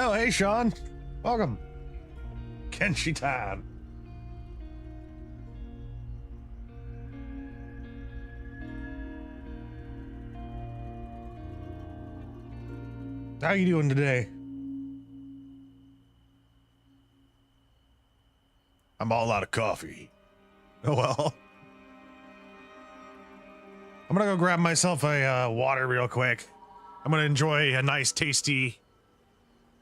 Oh, hey, Sean. Welcome. Kenshi time. How you doing today? I'm all out of coffee. Oh, well. I'm gonna go grab myself a water real quick. I'm gonna enjoy a nice, tasty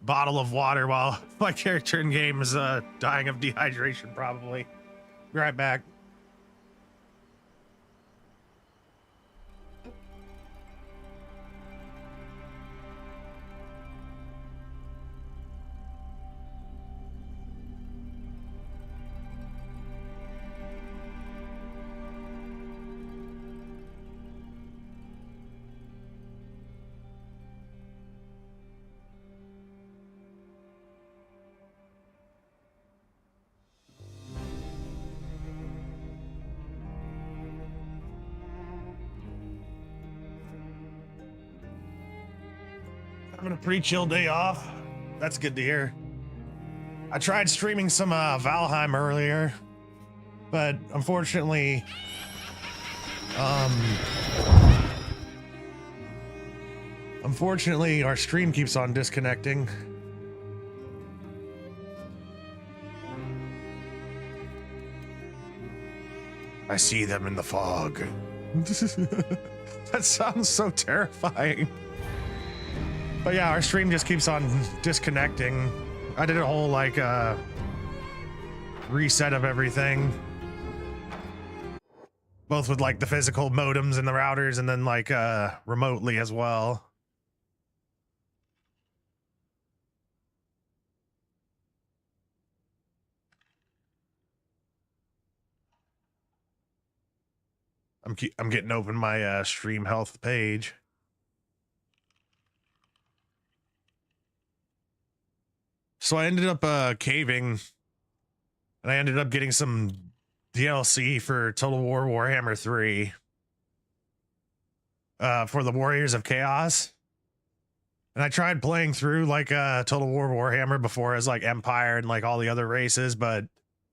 bottle of water while my character in game is dying of dehydration, probably. Be right back. Having a pretty chill day off. That's good to hear. I tried streaming some Valheim earlier, but unfortunately, our stream keeps on disconnecting. I see them in the fog. That sounds so terrifying. But yeah, our stream just keeps on disconnecting. I did a whole like reset of everything. Both with like the physical modems and the routers and then like remotely as well. I'm getting open my stream health page. So I ended up caving, and I ended up getting some DLC for Total War Warhammer 3 for the Warriors of Chaos. And I tried playing through like Total War Warhammer before as like Empire and like all the other races, but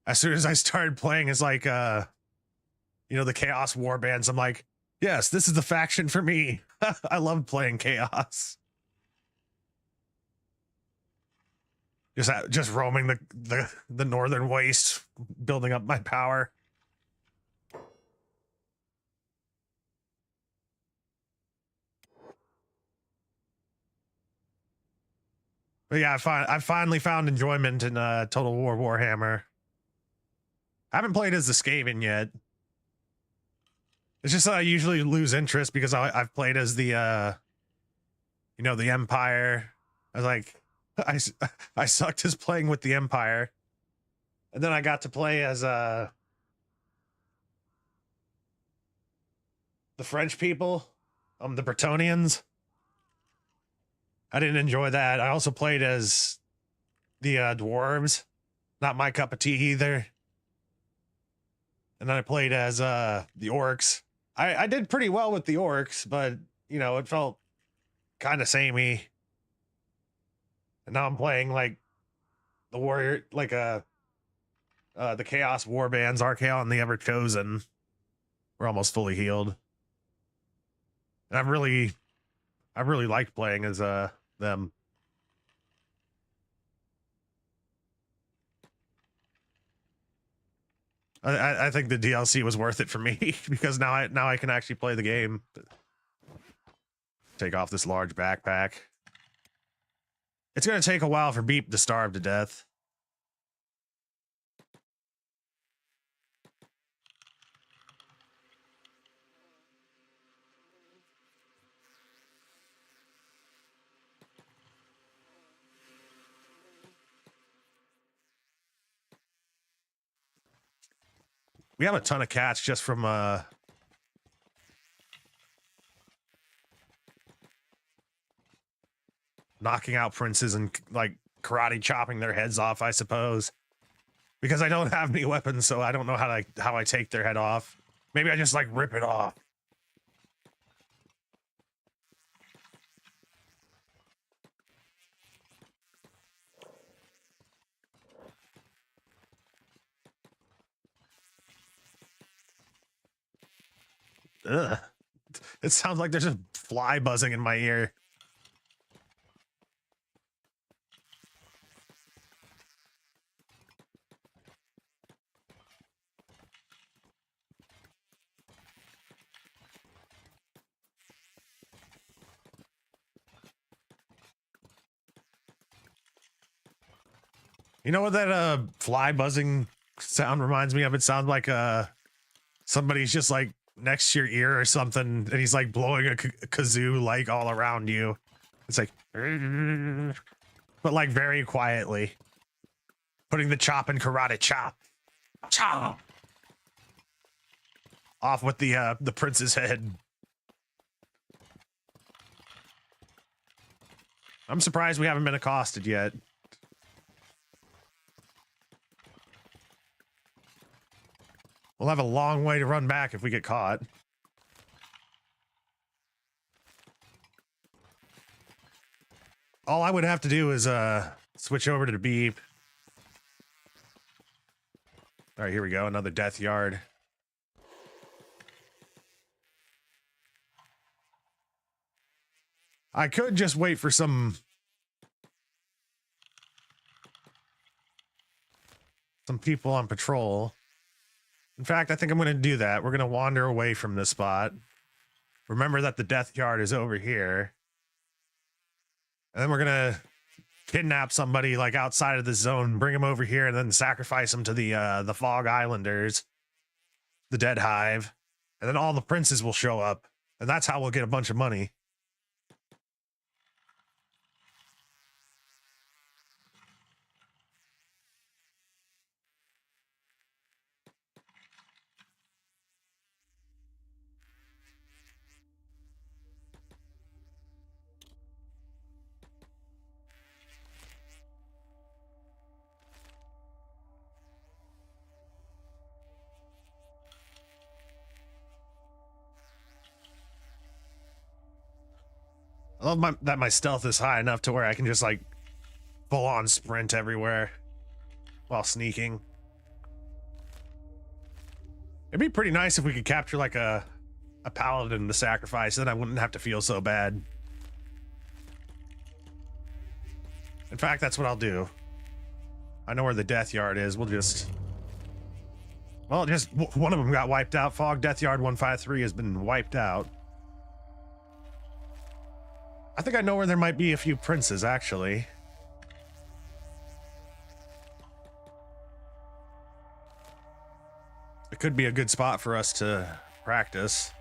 as soon as I started playing as like you know, the Chaos Warbands, I'm like, yes, this is the faction for me. I love playing Chaos. Just roaming the northern waste, building up my power. But yeah, I finally found enjoyment in Total War Warhammer. I haven't played as the Skaven yet. It's just that I usually lose interest because I've played as the you know, the Empire. I was like, I sucked as playing with the Empire, and then I got to play as the French people, the Bretonians. I didn't enjoy that. I also played as the dwarves, not my cup of tea either. And then I played as the orcs. I did pretty well with the orcs, but you know, it felt kind of samey. And now I'm playing like the warrior, like the Chaos Warbands, Archaon and the Ever Chosen. We're almost fully healed. And I really liked playing as them. I think the DLC was worth it for me because now I can actually play the game. Take off this large backpack. It's gonna take a while for Beep to starve to death. We have a ton of cats just from knocking out princes and like karate chopping their heads off, I suppose. Because I don't have any weapons, so I don't know how I take their head off. Maybe I just like rip it off. Ugh. It sounds like there's a fly buzzing in my ear. You know what that fly buzzing sound reminds me of? It sounds like somebody's just like next to your ear or something, and he's like blowing a kazoo like all around you. It's like, but like very quietly, putting the chop in karate chop, chop off with the prince's head. I'm surprised we haven't been accosted yet. We'll have a long way to run back if we get caught. All I would have to do is switch over to the beep. All right, here we go. Another death yard. I could just wait for some people on patrol. In fact, I think I'm going to do that. We're going to wander away from this spot. Remember that the death yard is over here. And then we're going to kidnap somebody like outside of the zone, bring them over here, and then sacrifice them to the Fog Islanders, the Dead Hive. And then all the princes will show up. And that's how we'll get a bunch of money. I love that my stealth is high enough to where I can just like full on sprint everywhere while sneaking. It'd be pretty nice if we could capture like a paladin to sacrifice, then I wouldn't have to feel so bad. In fact, that's what I'll do. I know where the death yard is. We'll just one of them got wiped out. Fog Death Yard 153 has been wiped out. I think I know where there might be a few princes, actually. It could be a good spot for us to practice.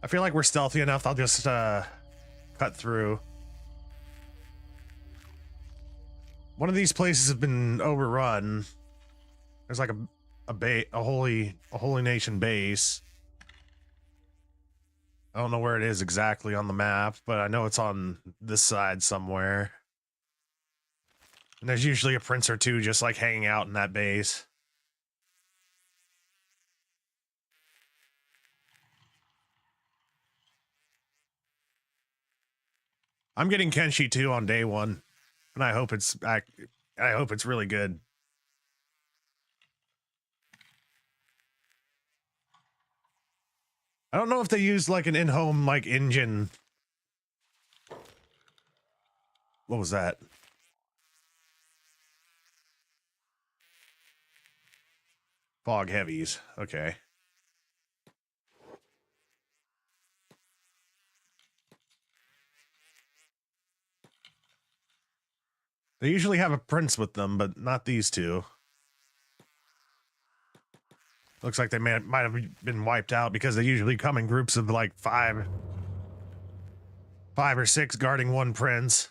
I feel like we're stealthy enough. I'll just cut through. One of these places has been overrun. There's like a holy nation base. I don't know where it is exactly on the map, but I know it's on this side somewhere. And there's usually a prince or two just like hanging out in that base. I'm getting Kenshi 2 on day 1, and I hope it's really good. I don't know if they use like an in-home like engine. What was that? Fog heavies. Okay. They usually have a prince with them, but not these two. Looks like they might have been wiped out because they usually come in groups of like five or six guarding one prince.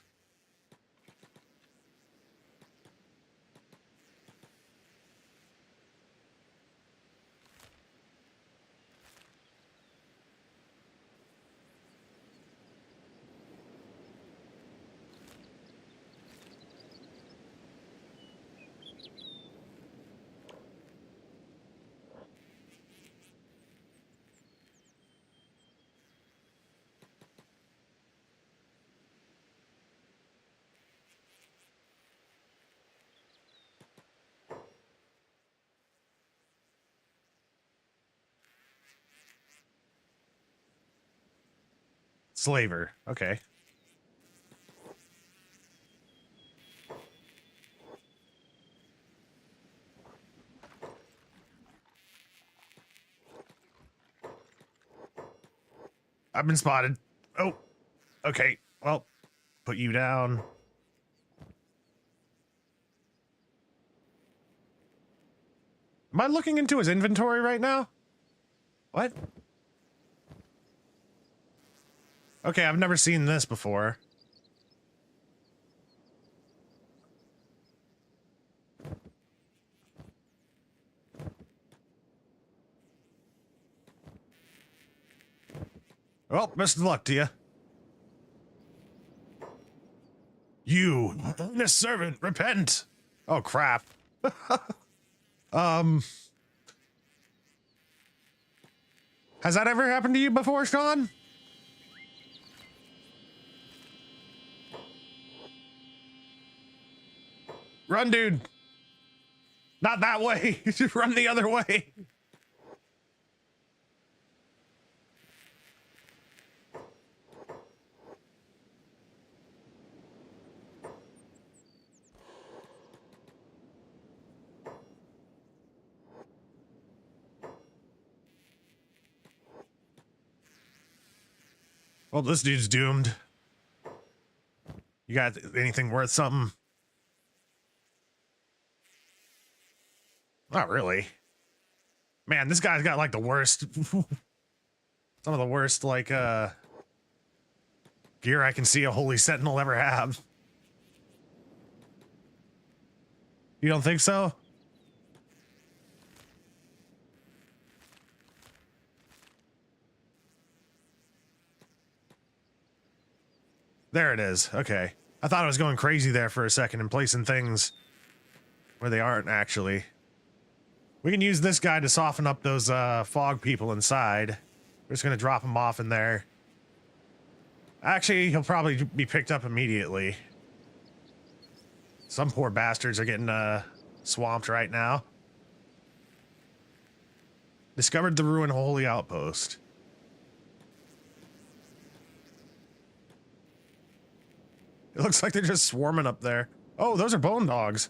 Slaver. Okay. I've been spotted. Oh, okay. Well, put you down. Am I looking into his inventory right now? What? Okay, I've never seen this before. Well, best of luck to you. You, this servant, repent. Oh, crap. Has that ever happened to you before, Sean? Run, dude. Not that way. Run the other way. Well, this dude's doomed. You got anything worth something? Not really. Man, this guy's got like the worst, some of the worst like gear I can see a Holy Sentinel ever have. You don't think so? There it is. Okay. I thought I was going crazy there for a second and placing things where they aren't actually. We can use this guy to soften up those fog people inside. We're just going to drop him off in there. Actually, he'll probably be picked up immediately. Some poor bastards are getting swamped right now. Discovered the ruined holy outpost. It looks like they're just swarming up there. Oh, those are bone dogs.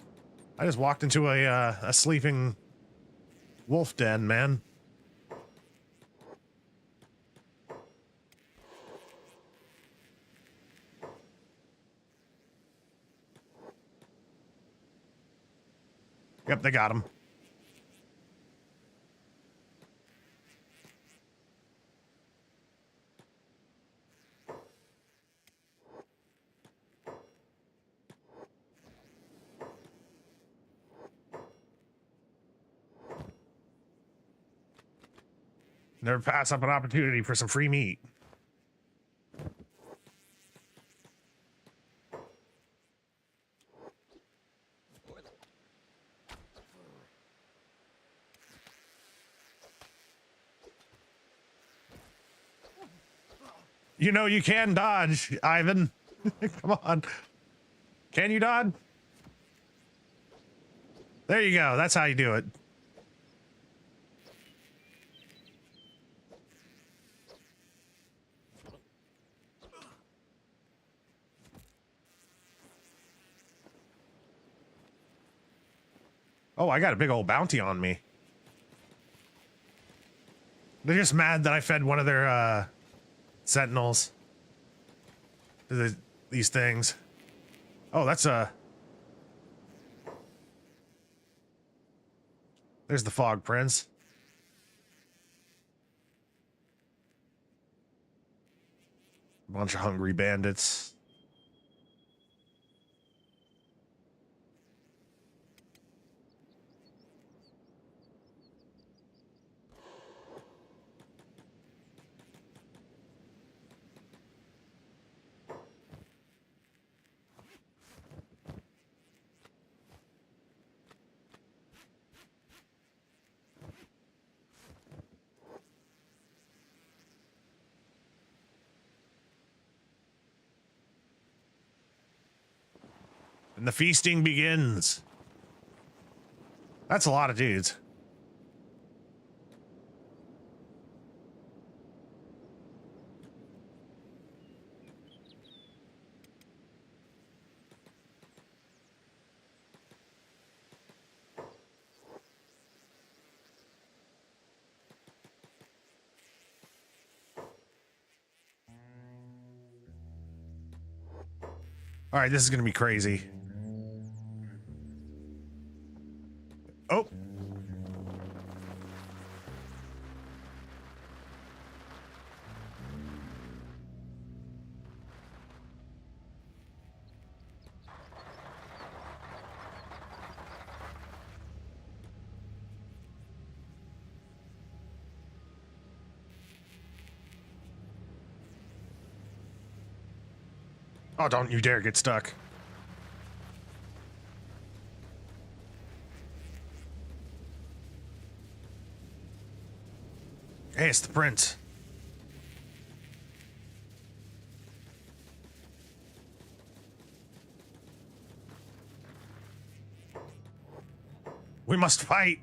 I just walked into a sleeping wolf den, man. Yep, they got him. Never pass up an opportunity for some free meat. You know you can dodge, Ivan. Come on. Can you dodge? There you go. That's how you do it. Oh, I got a big old bounty on me. They're just mad that I fed one of their sentinels to these things. Oh, that's there's the Fog Prince. Bunch of hungry bandits. And the feasting begins. That's a lot of dudes. All right, this is gonna be crazy. Oh. Oh, don't you dare get stuck. Hey, it's the prince. We must fight.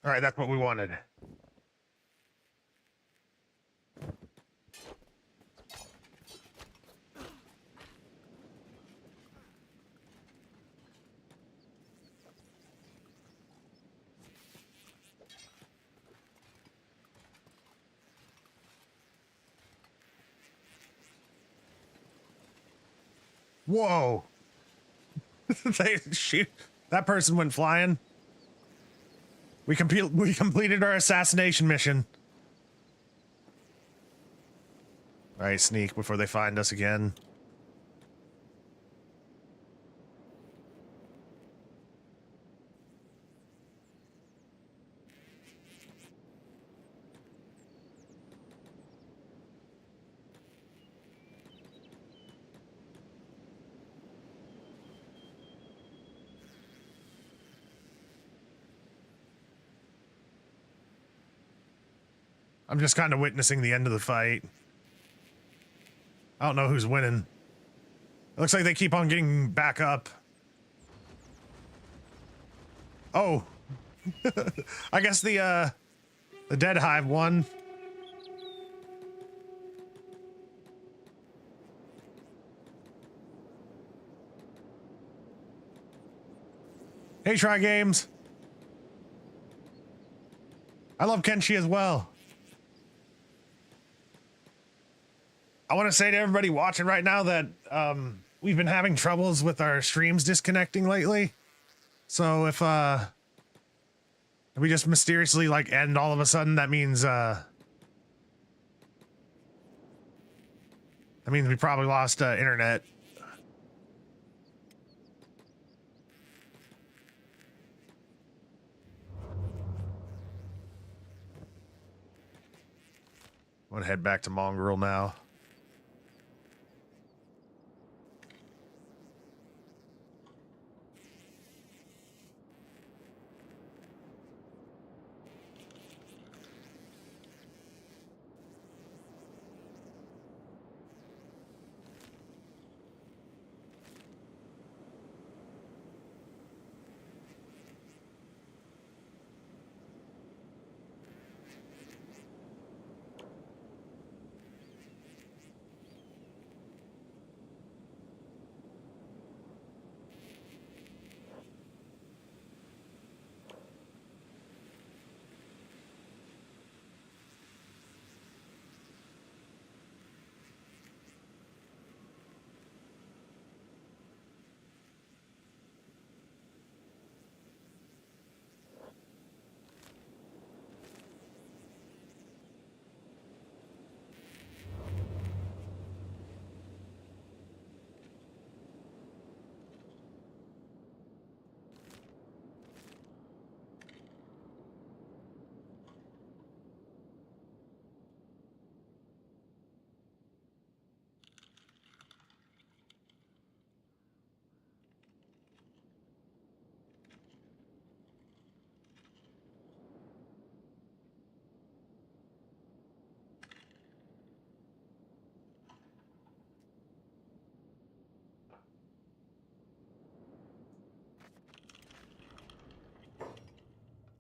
All right, that's what we wanted. Whoa. Shoot. That person went flying. We completed our assassination mission. All right, sneak before they find us again. I'm just kind of witnessing the end of the fight. I don't know who's winning. It looks like they keep on getting back up. Oh. I guess the Dead Hive won. Hey, Try Games. I love Kenshi as well. I want to say to everybody watching right now that we've been having troubles with our streams disconnecting lately. So if we just mysteriously like end all of a sudden, that means we probably lost internet. I'm gonna head back to Mongrel now.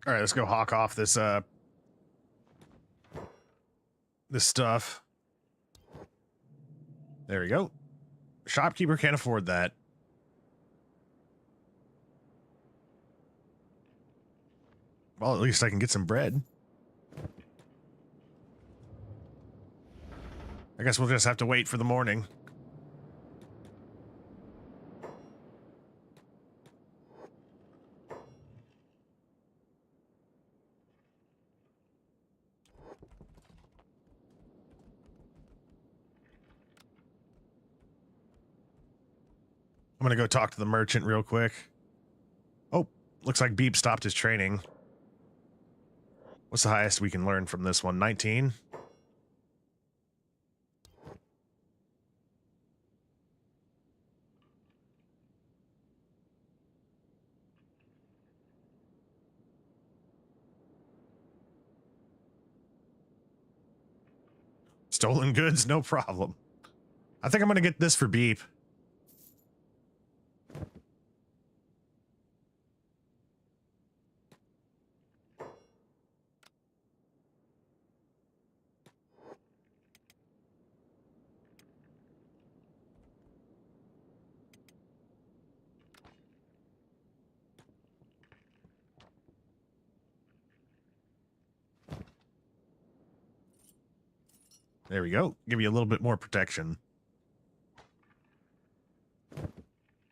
All right, let's go hawk off this this stuff. There we go. Shopkeeper can't afford that. Well, at least I can get some bread. I guess we'll just have to wait for the morning. I'm gonna go talk to the merchant real quick. Oh, looks like Beep stopped his training. What's the highest we can learn from this one? 19? Stolen goods, no problem. I think I'm gonna get this for Beep. There we go. Give you a little bit more protection.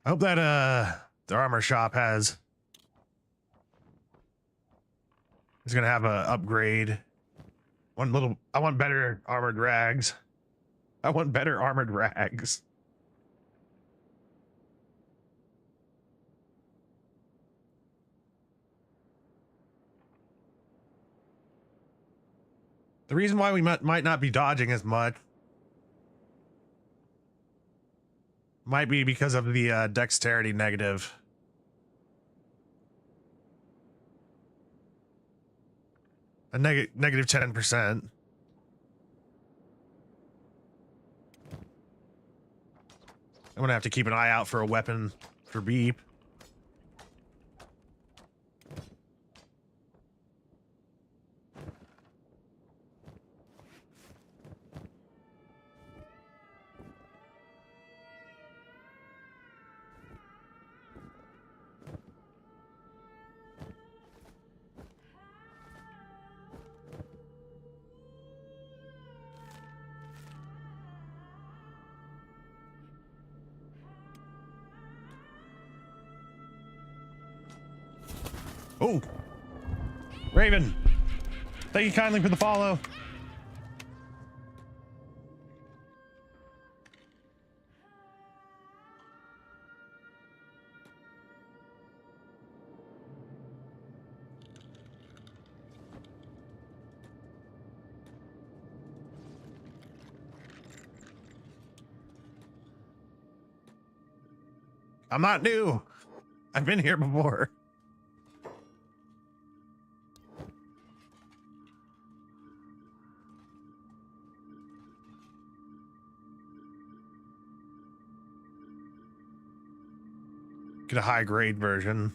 I hope that the armor shop has is gonna have a upgrade. I want better armored rags. I want better armored rags. The reason why we might not be dodging as much might be because of the dexterity negative. A negative 10%. I'm gonna have to keep an eye out for a weapon for Beep. Oh, Raven, thank you kindly for the follow. I'm not new. I've been here before. Get a high grade version.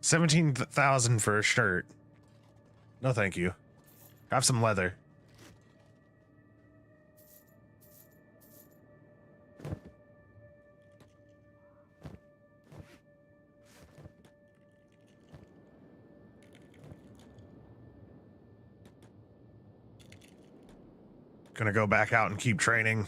$17,000 for a shirt. No, thank you. Have some leather. Gonna go back out and keep training.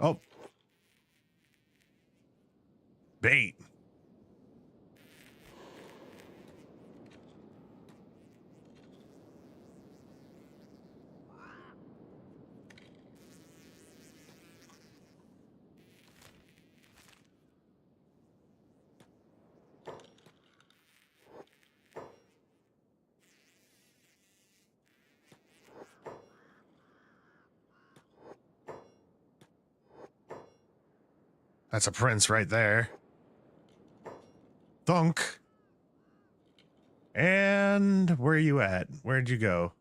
Oh, bait. That's a prince right there. Thunk. And where are you at? Where'd you go?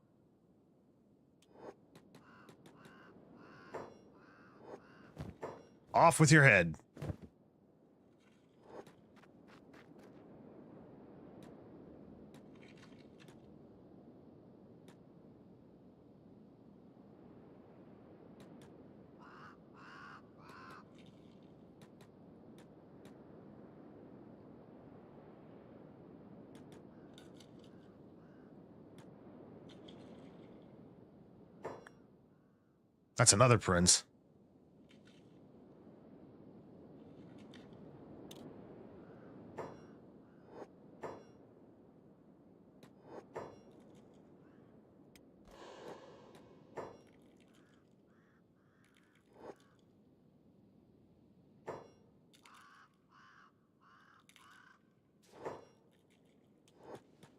Off with your head. That's another prince.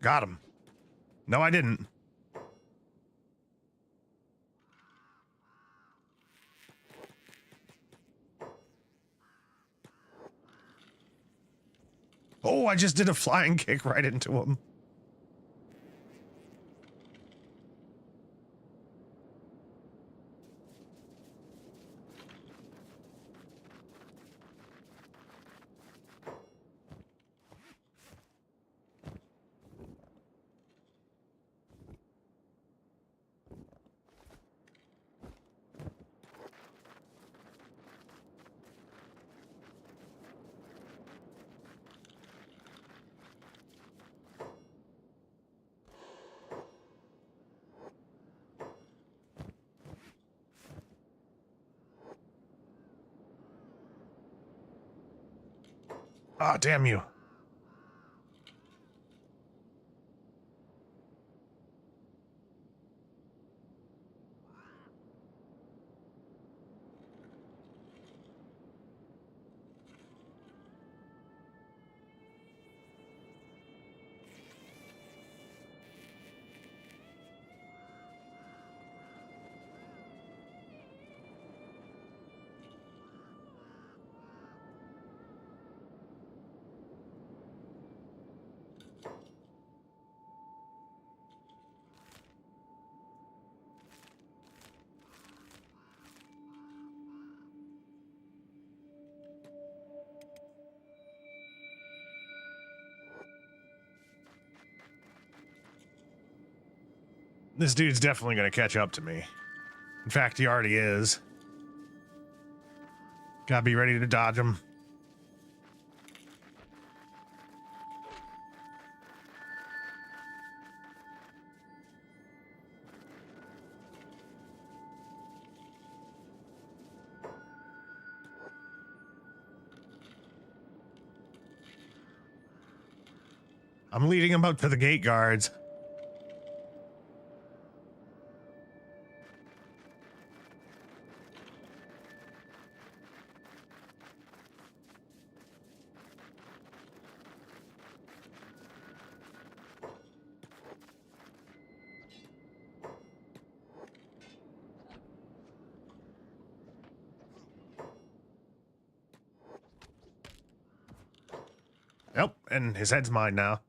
Got him. No, I didn't. Oh, I just did a flying kick right into him. Ah, damn you. This dude's definitely going to catch up to me. In fact, he already is. Gotta be ready to dodge him. I'm leading him up to the gate guards. Yep, and his head's mine now.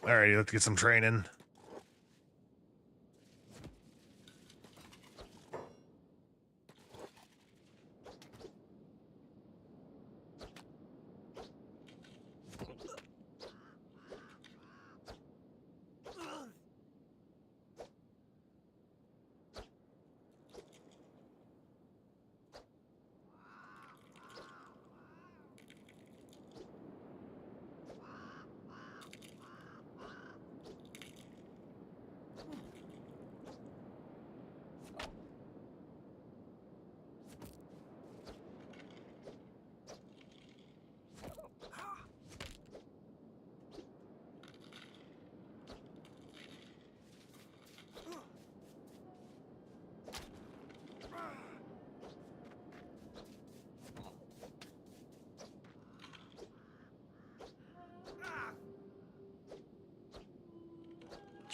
Alrighty, let's get some training.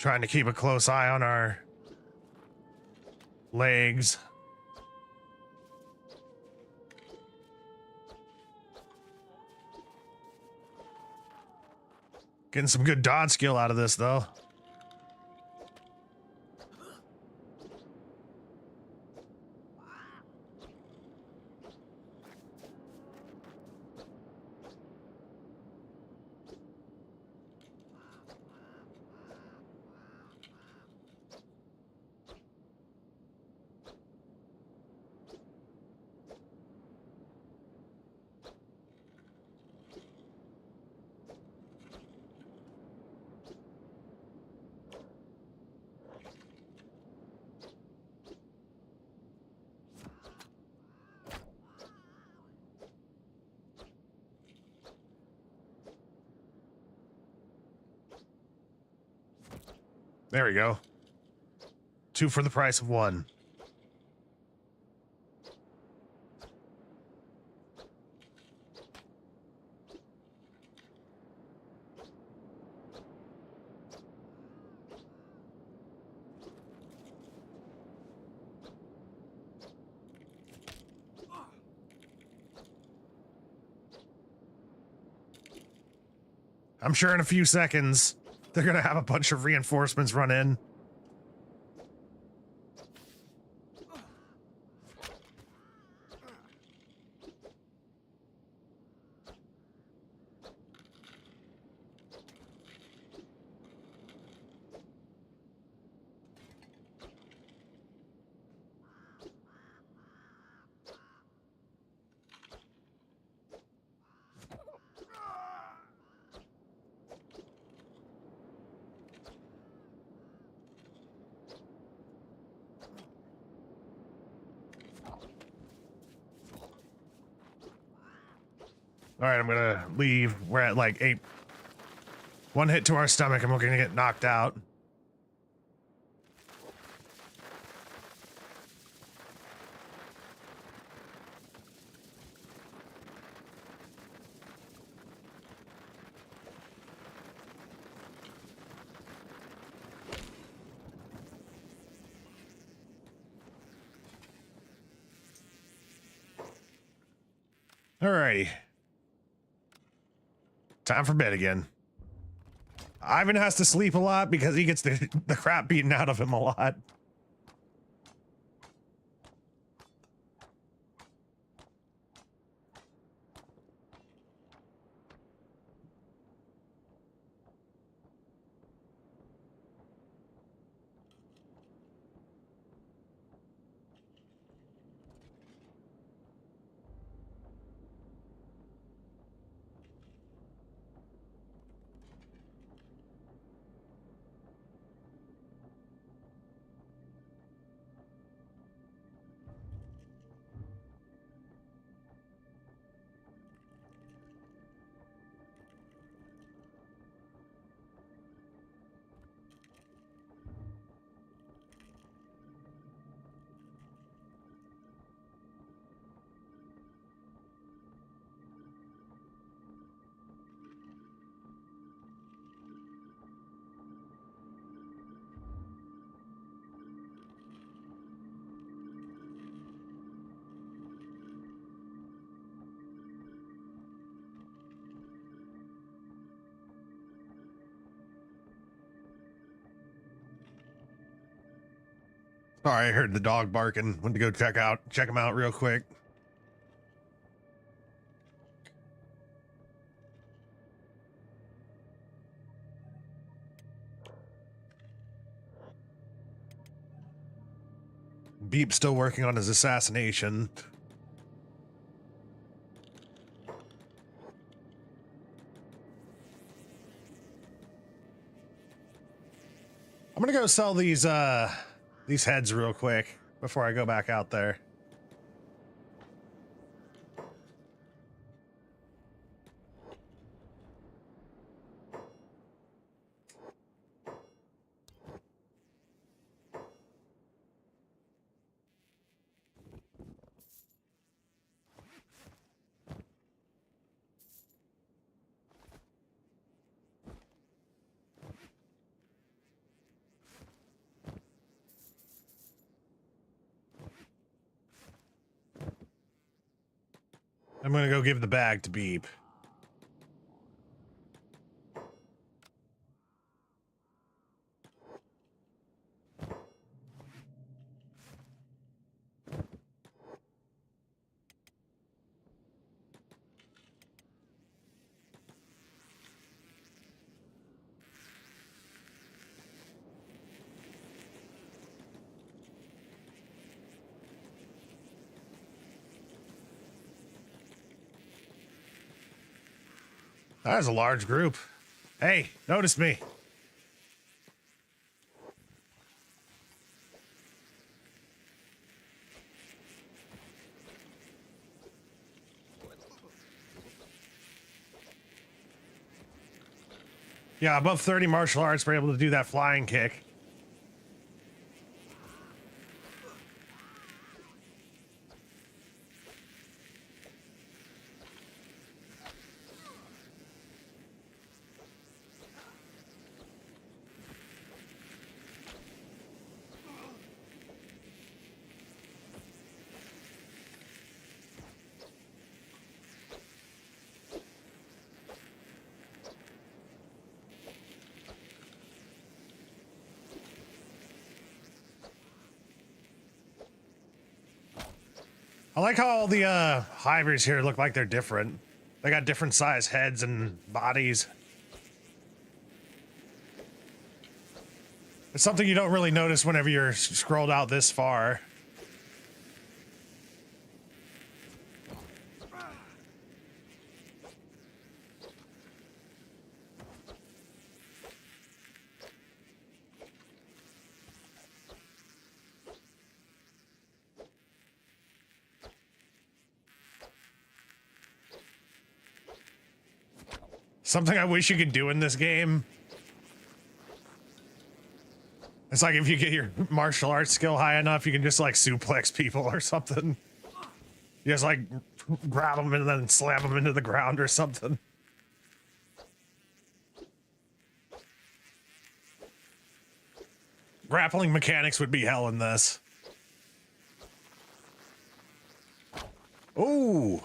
Trying to keep a close eye on our legs. Getting some good dodge skill out of this, though. There we go. 2 for the price of 1. I'm sure in a few seconds, they're going to have a bunch of reinforcements run in. All right, I'm gonna leave. We're at like 8. 1 hit to our stomach and we're gonna get knocked out. Alrighty. Time for bed again. Ivan has to sleep a lot because he gets the crap beaten out of him a lot. Sorry, I heard the dog barking. Went to go check him out real quick. Beep's still working on his assassination. I'm gonna go sell these heads real quick before I go back out there. I'm gonna go give the bag to Beep. That is a large group. Hey, notice me. Yeah, above 30 martial arts, we're able to do that flying kick. I like how all the hybrids here look like they're different. They got different size heads and bodies. It's something you don't really notice whenever you're scrolled out this far. Something I wish you could do in this game. It's like if you get your martial arts skill high enough, you can just like suplex people or something. You just like grab them and then slam them into the ground or something. Grappling mechanics would be hell in this. Ooh.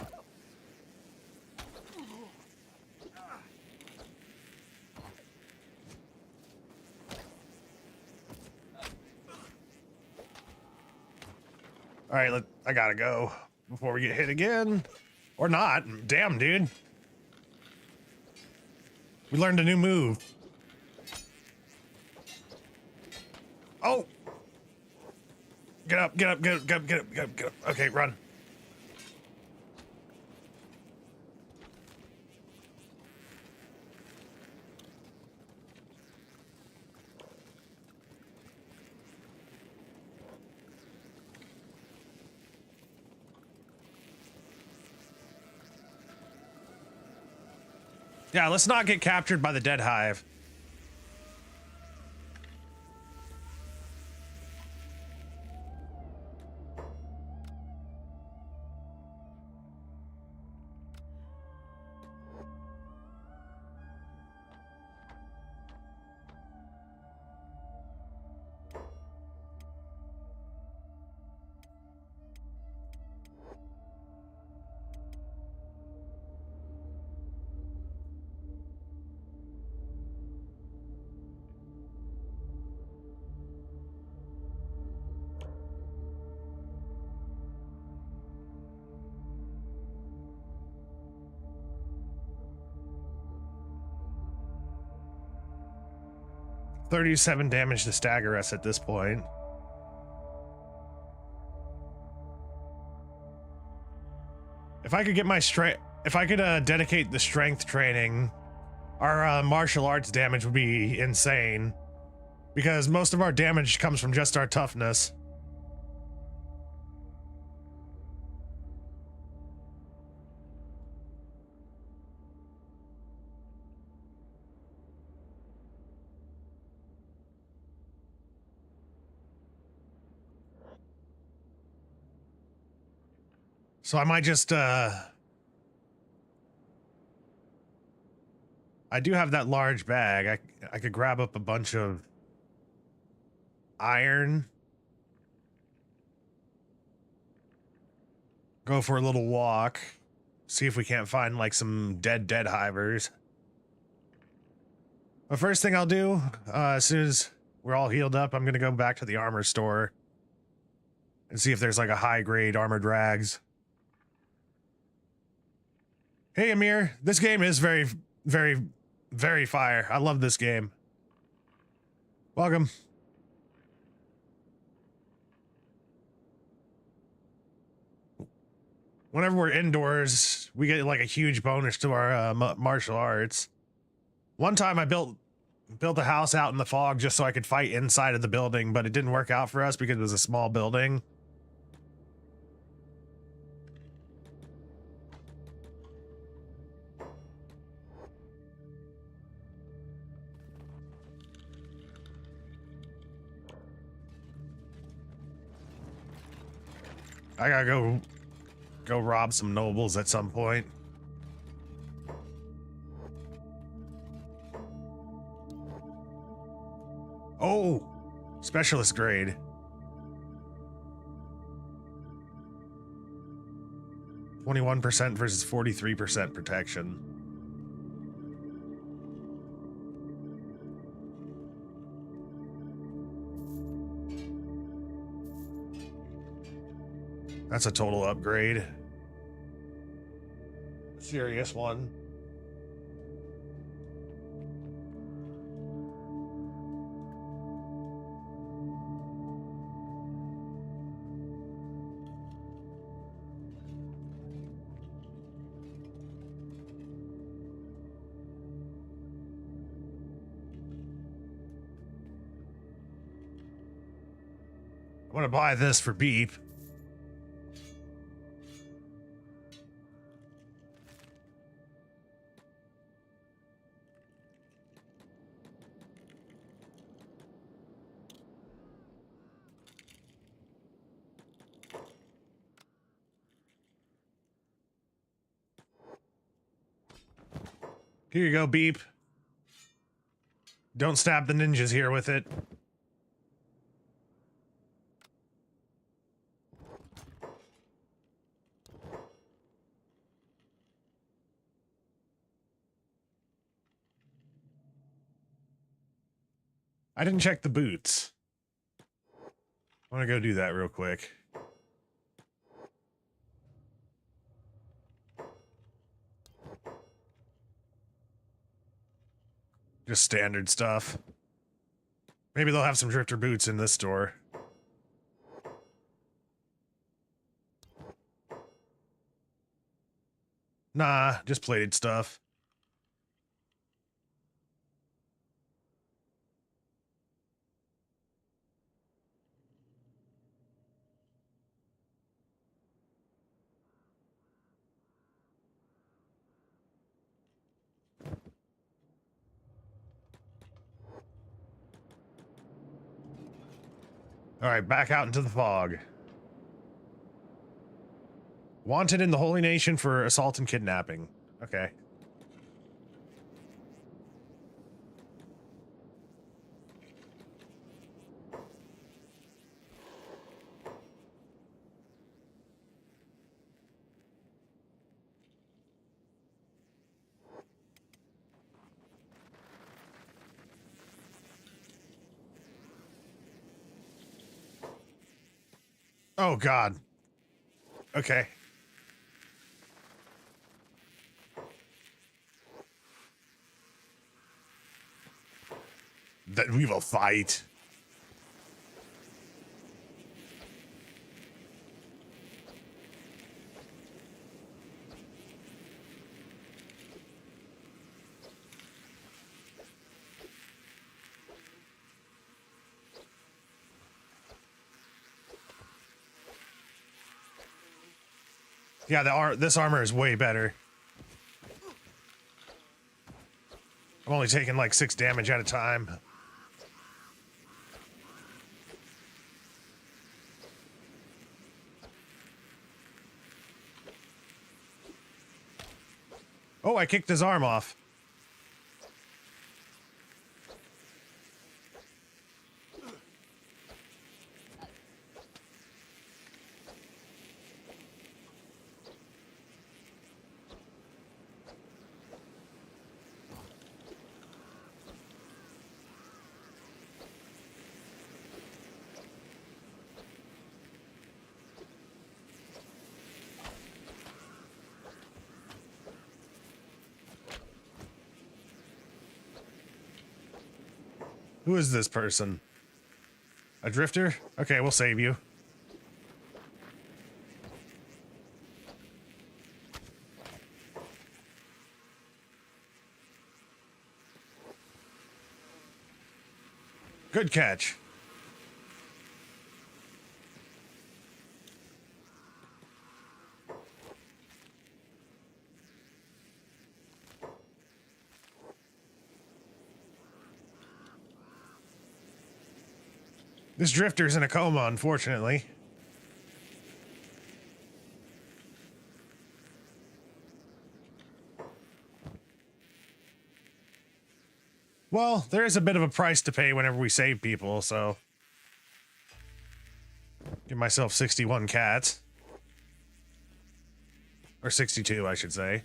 All right, I gotta go before we get hit again. Or not. Damn, dude. We learned a new move. Oh! Get up, get up, get up, get up, get up, get up, get up. Okay, run. Yeah, let's not get captured by the dead hive. $37 damage to stagger us at this point. If I could get my strength, if I could dedicate the strength training, our martial arts damage would be insane. Because most of our damage comes from just our toughness. So I might just, I do have that large bag. I could grab up a bunch of iron. Go for a little walk. See if we can't find like some dead hivers. The first thing I'll do, as soon as we're all healed up, I'm gonna go back to the armor store and see if there's like a high grade armored rags. Hey Amir, this game is very, very, very fire. I love this game. Welcome. Whenever we're indoors, we get like a huge bonus to our martial arts. One time I built a house out in the fog just so I could fight inside of the building, but it didn't work out for us because it was a small building. I gotta go rob some nobles at some point. Oh, specialist grade. %21% versus 43% protection. That's a total upgrade. Serious one. I want to buy this for Beep. Here you go, Beep. Don't stab the ninjas here with it. I didn't check the boots. I want to go do that real quick. Just standard stuff. Maybe they'll have some drifter boots in this store. Nah, just plated stuff. All right, back out into the fog. Wanted in the Holy Nation for assault and kidnapping. Okay. Oh, God. Okay. That we will fight. Yeah, this armor is way better. I'm only taking like 6 damage at a time. Oh, I kicked his arm off. Who is this person? A drifter? Okay, we'll save you. Good catch. This drifter's in a coma, unfortunately. Well, there is a bit of a price to pay whenever we save people, so... Give myself 61 cats. Or 62, I should say.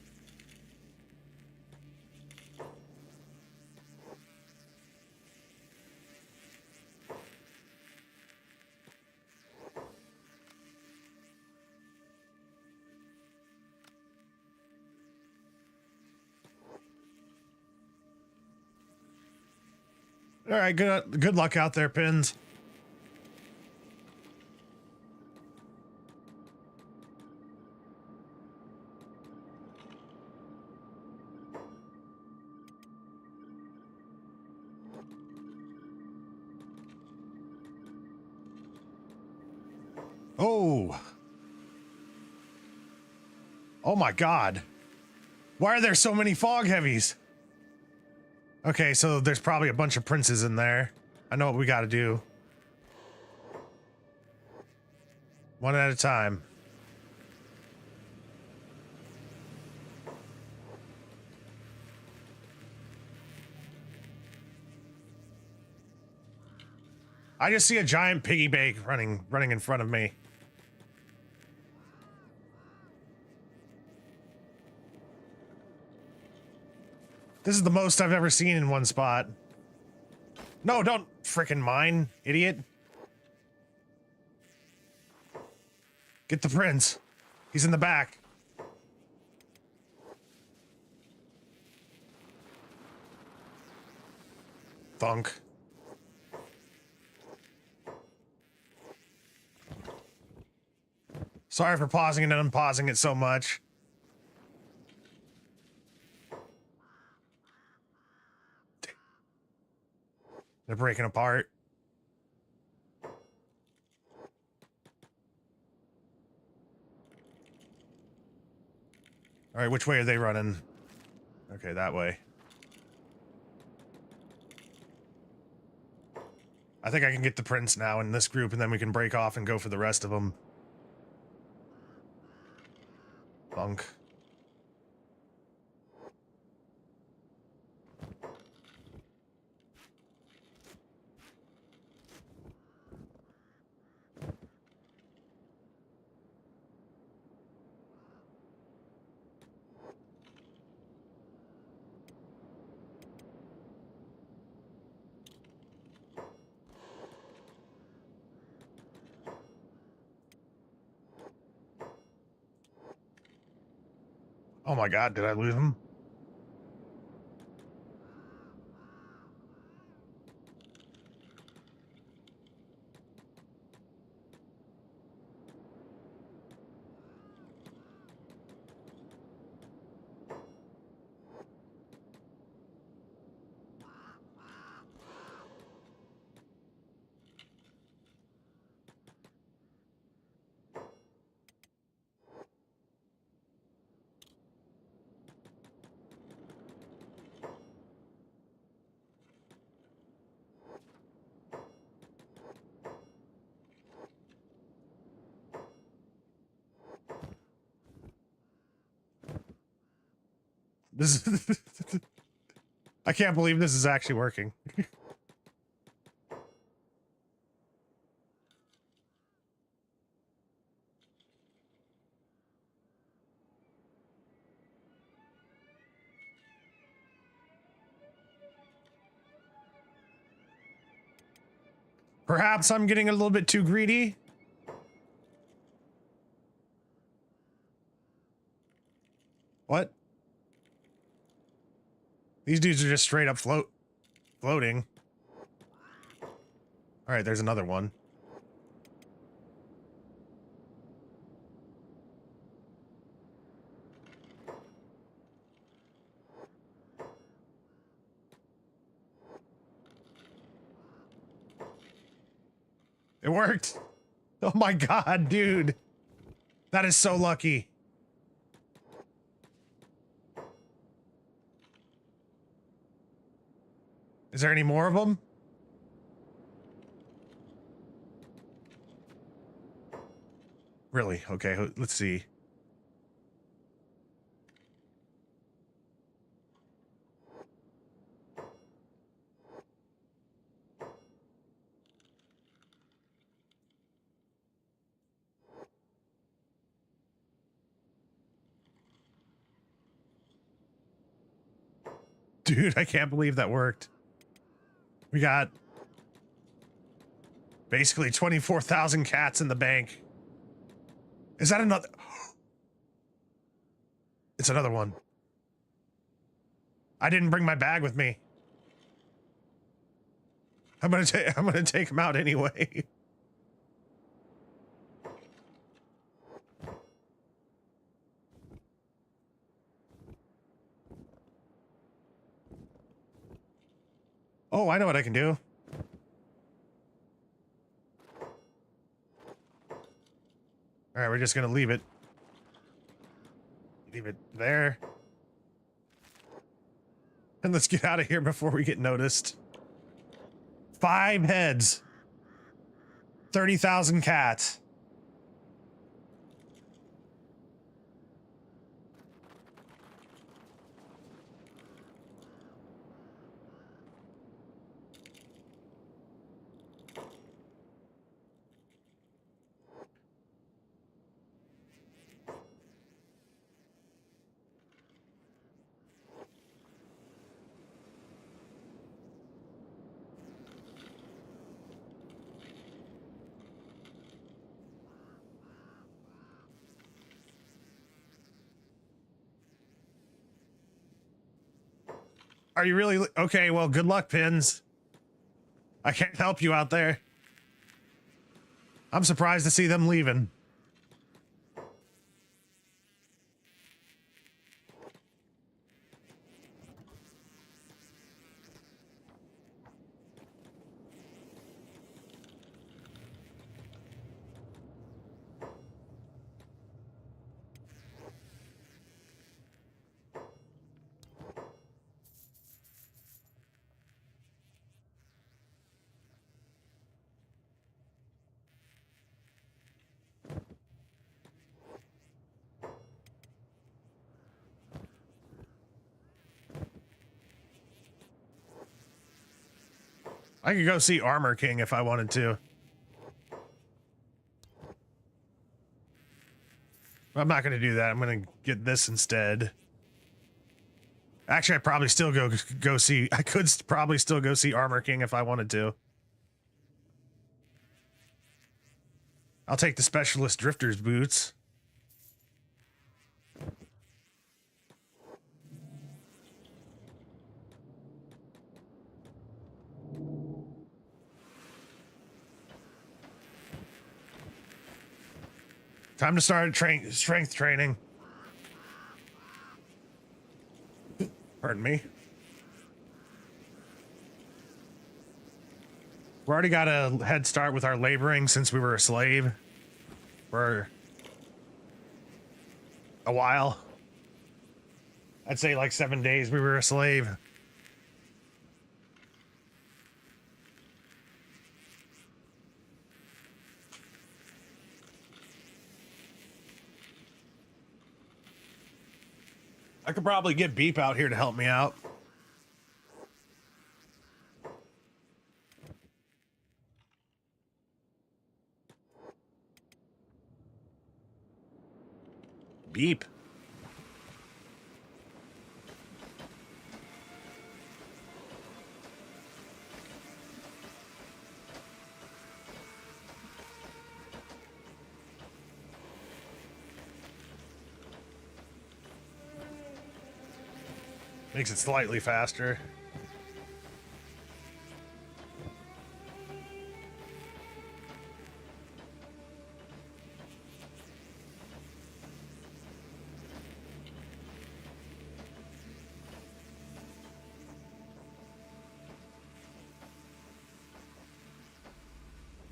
All right, good luck out there, Pins. Oh. Oh my God. Why are there so many fog heavies? Okay, so there's probably a bunch of princes in there. I know what we gotta do. One at a time. I just see a giant piggy bank running in front of me. This is the most I've ever seen in one spot. No, don't frickin' mine, idiot. Get the prince. He's in the back. Thunk. Sorry for pausing and unpausing it so much. They're breaking apart. All right, which way are they running? Okay, that way. I think I can get the prince now in this group, and then we can break off and go for the rest of them. Bunk. Oh my God, did I lose him? This is I can't believe this is actually working. Perhaps I'm getting a little bit too greedy. What? These dudes are just straight up floating. All right, there's another one. It worked. Oh my God, dude. That is so lucky. Is there any more of them? Really? Okay, let's see. Dude, I can't believe that worked. We got basically 24,000 cats in the bank. Is that another? It's another one. I didn't bring my bag with me. I'm gonna take him out anyway. Oh, I know what I can do. All right, we're just gonna leave it. Leave it there. And let's get out of here before we get noticed. 5 heads. 30,000 cats. Are you really? Okay, well, good luck, Pins. I can't help you out there. I'm surprised to see them leaving. I could go see Armor King if I wanted to. I'm not going to do that. I'm going to get this instead. Actually, I probably still go see. I could probably still go see Armor King if I wanted to. I'll take the Specialist Drifter's boots. Time to start strength training. Pardon me. We already got a head start with our laboring since we were a slave for a while. I'd say like 7 days we were a slave. I could probably get Beep out here to help me out. Beep. Makes it slightly faster.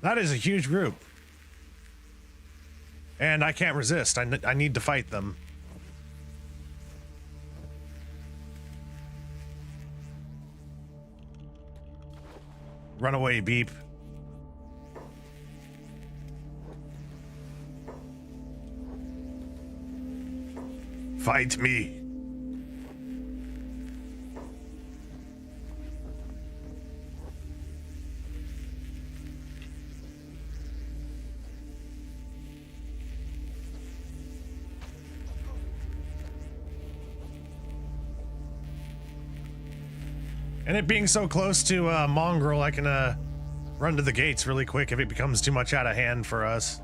That is a huge group. And I can't resist. I need to fight them. Run away, beep. Fight me. And it being so close to Mongrel, I can run to the gates really quick if it becomes too much out of hand for us.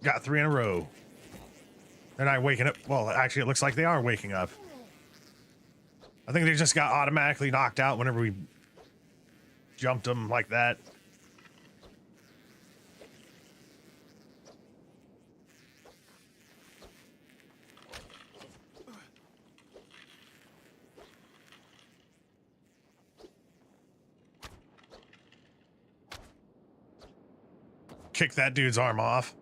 Got 3 in a row. They're not waking up. Well, actually, it looks like they are waking up. I think they just got automatically knocked out whenever we jumped them like that. Kick that dude's arm off.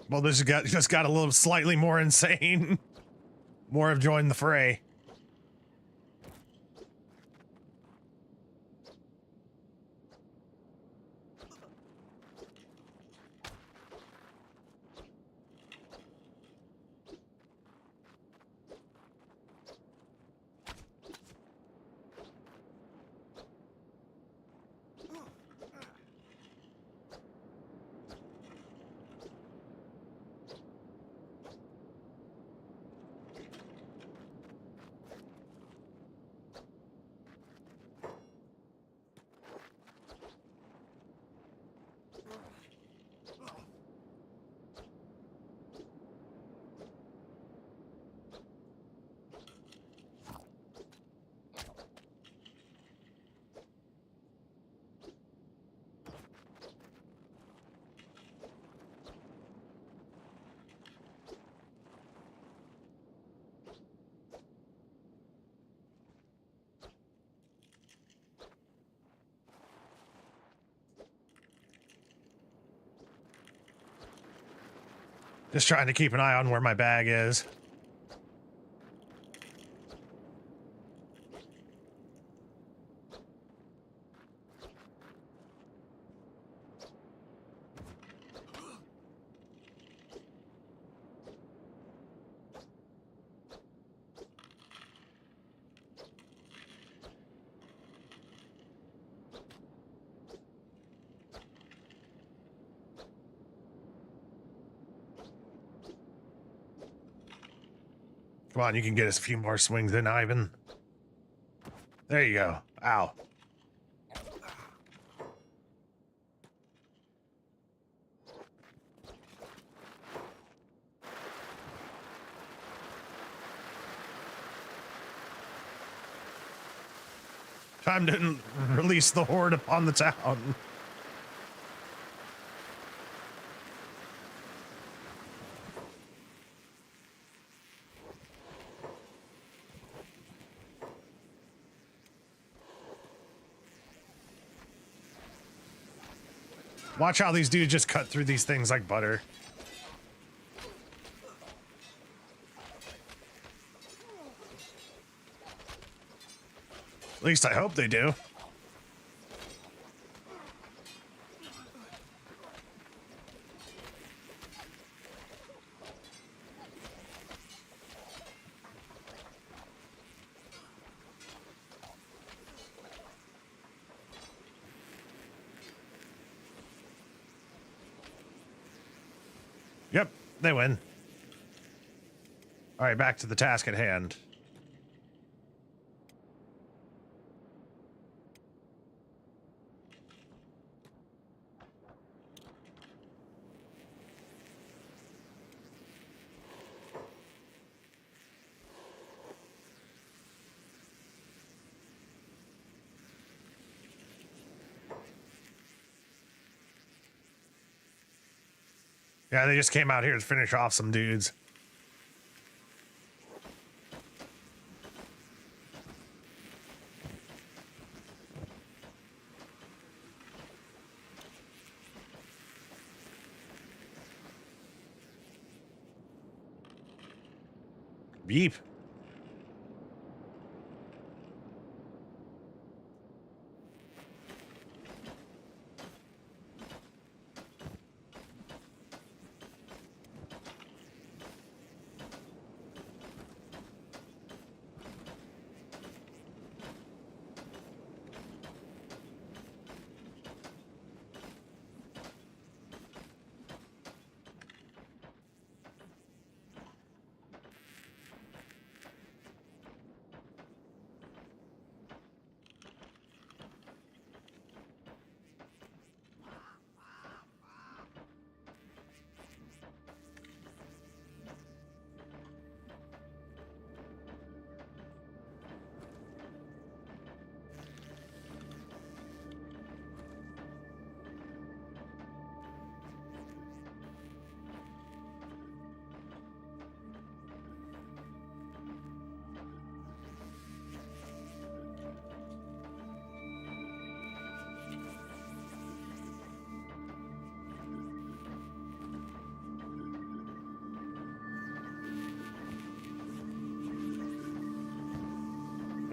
Well, this just got a little slightly more insane. More have joined the fray. Just trying to keep an eye on where my bag is. Come on, you can get us a few more swings in, Ivan. There you go. Ow. Time to release the horde upon the town. Watch how these dudes just cut through these things like butter. At least I hope they do. Yep, they win. All right, back to the task at hand. Yeah, they just came out here to finish off some dudes. Beep.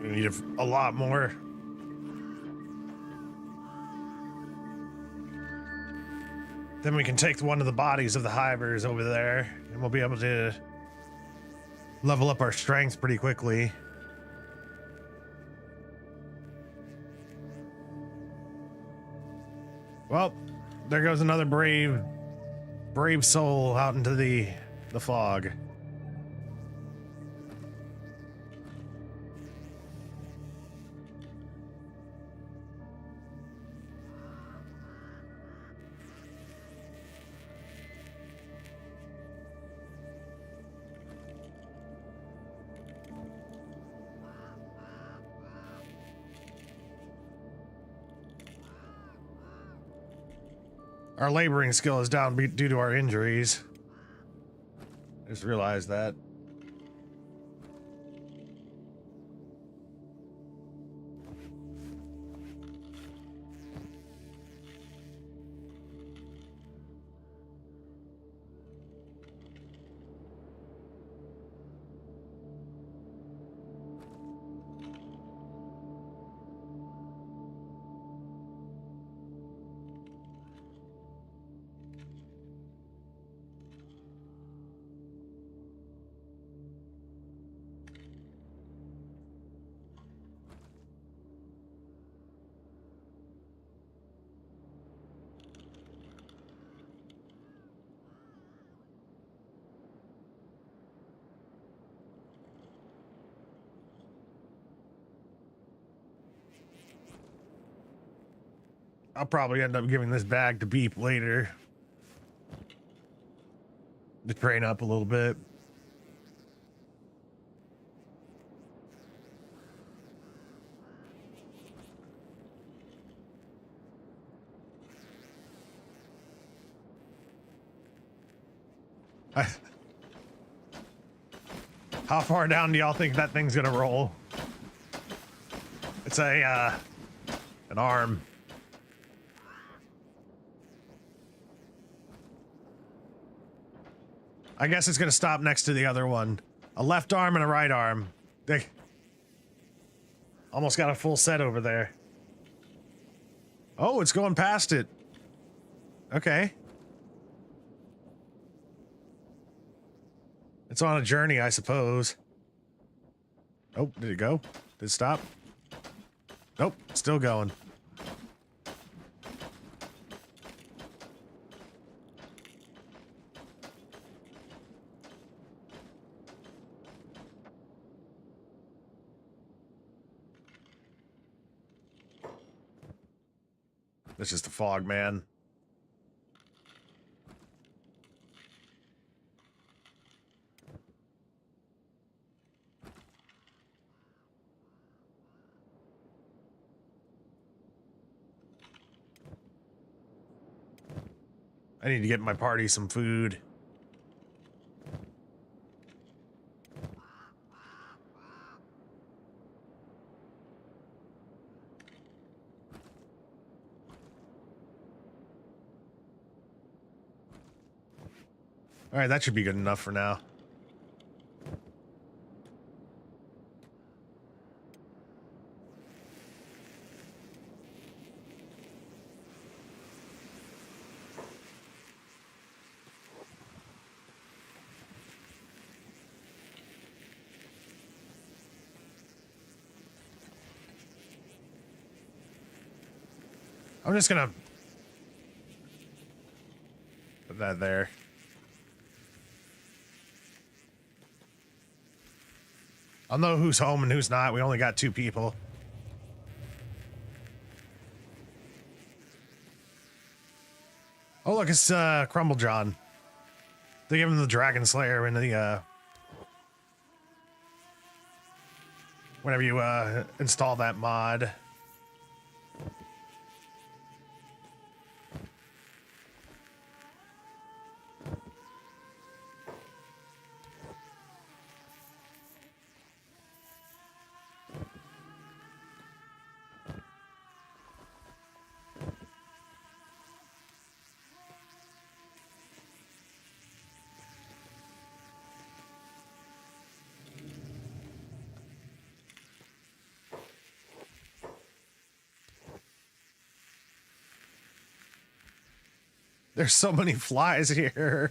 We need a lot more. Then we can take one of the bodies of the hivers over there, and we'll be able to level up our strength pretty quickly. Well, there goes another brave soul out into the fog. Our laboring skill is down due to our injuries. Just realized that. I'll probably end up giving this bag to Beep later to train up a little bit. How far down do y'all think that thing's gonna roll? It's a an arm. I guess it's gonna stop next to the other one. A left arm and a right arm. Almost got a full set over there. Oh, it's going past it. Okay. It's on a journey, I suppose. Oh, did it go? Did it stop? Nope, still going. That's just the fog, man. I need to get my party some food. All right, that should be good enough for now. I'm just gonna put that there. I'll know who's home and who's not. We only got 2 people. Oh, look, it's Crumble John. They give him the Dragon Slayer in the whenever you install that mod. There's so many flies here.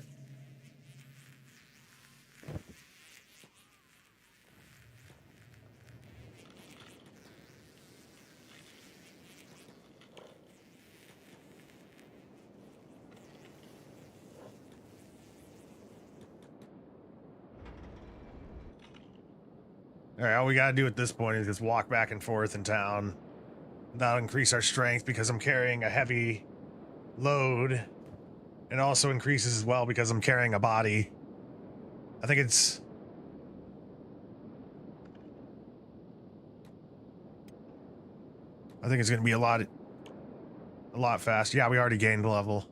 All right, all we gotta do at this point is just walk back and forth in town. That'll increase our strength because I'm carrying a heavy load. It also increases as well because I'm carrying a body. I think it's gonna be a lot fast. Yeah, we already gained a level.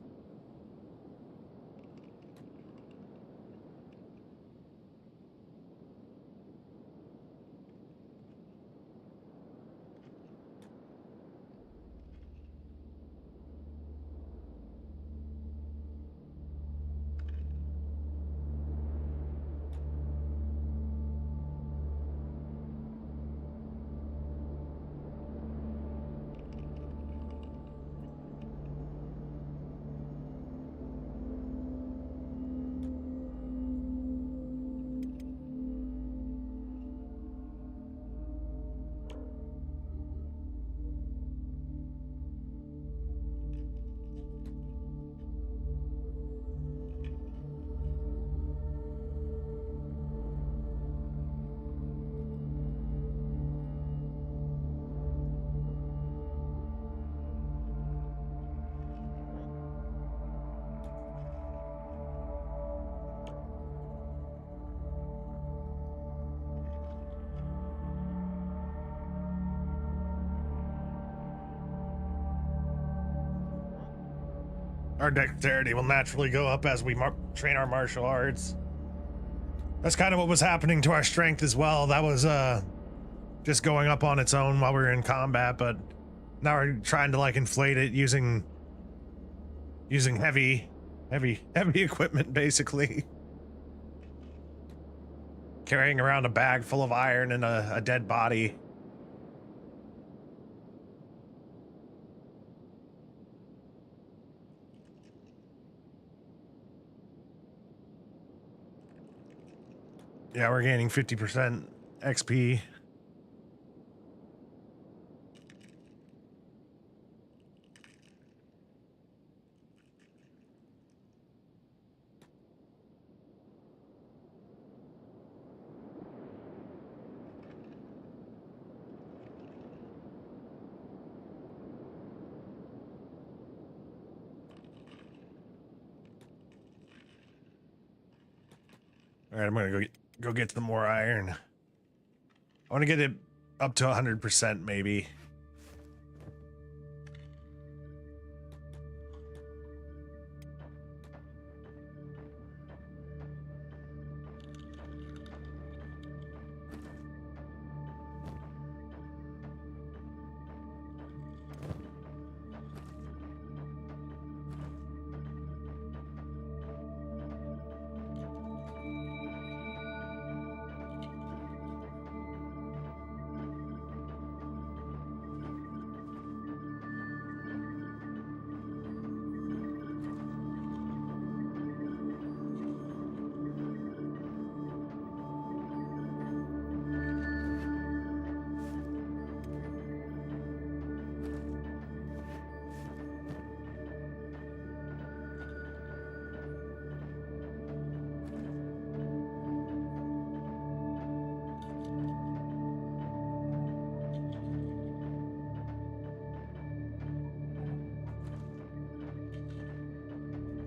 Our dexterity will naturally go up as we train our martial arts. That's kind of what was happening to our strength as well. That was just going up on its own while we were in combat, but now we're trying to like inflate it using heavy equipment, basically. Carrying around a bag full of iron and a dead body. Yeah, we're gaining 50% XP. All right, I'm gonna go get some more iron. I want to get it up to 100% maybe.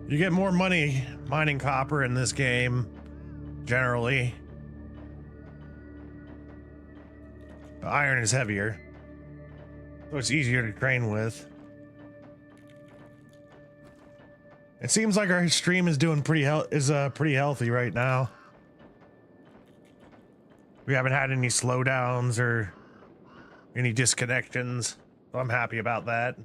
You get more money mining copper in this game, generally. The iron is heavier, so it's easier to train with. It seems like our stream is doing pretty healthy right now. We haven't had any slowdowns or any disconnections, so I'm happy about that.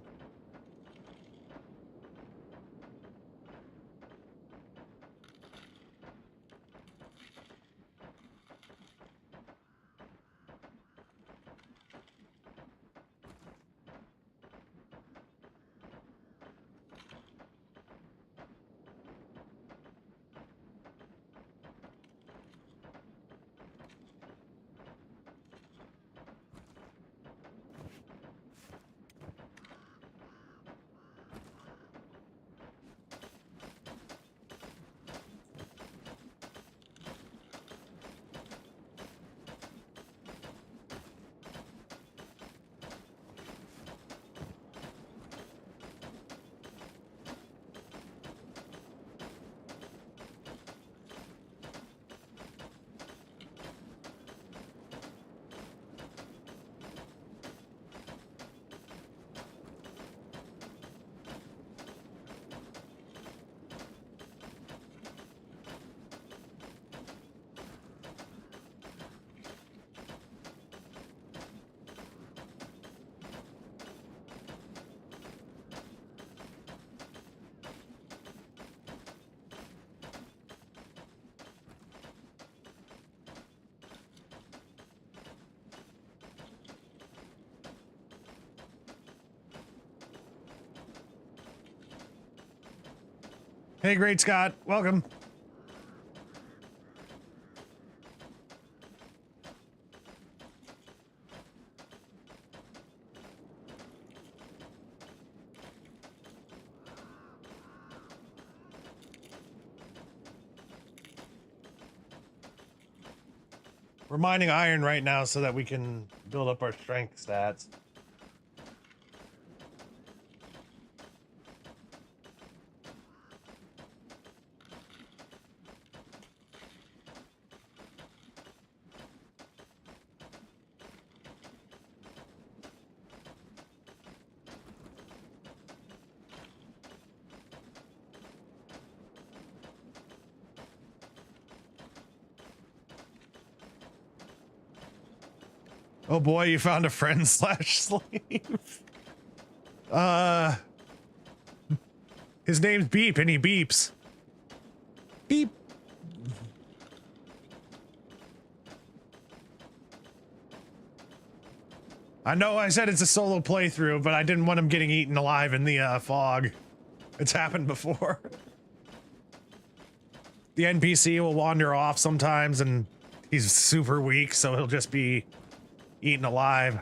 Hey, Great Scott, welcome. We're mining iron right now so that we can build up our strength stats. Oh boy, you found a friend / slave. His name's Beep and he beeps. Beep. I know I said it's a solo playthrough, but I didn't want him getting eaten alive in the fog. It's happened before. The NPC will wander off sometimes and He's super weak, so he'll just be eaten alive.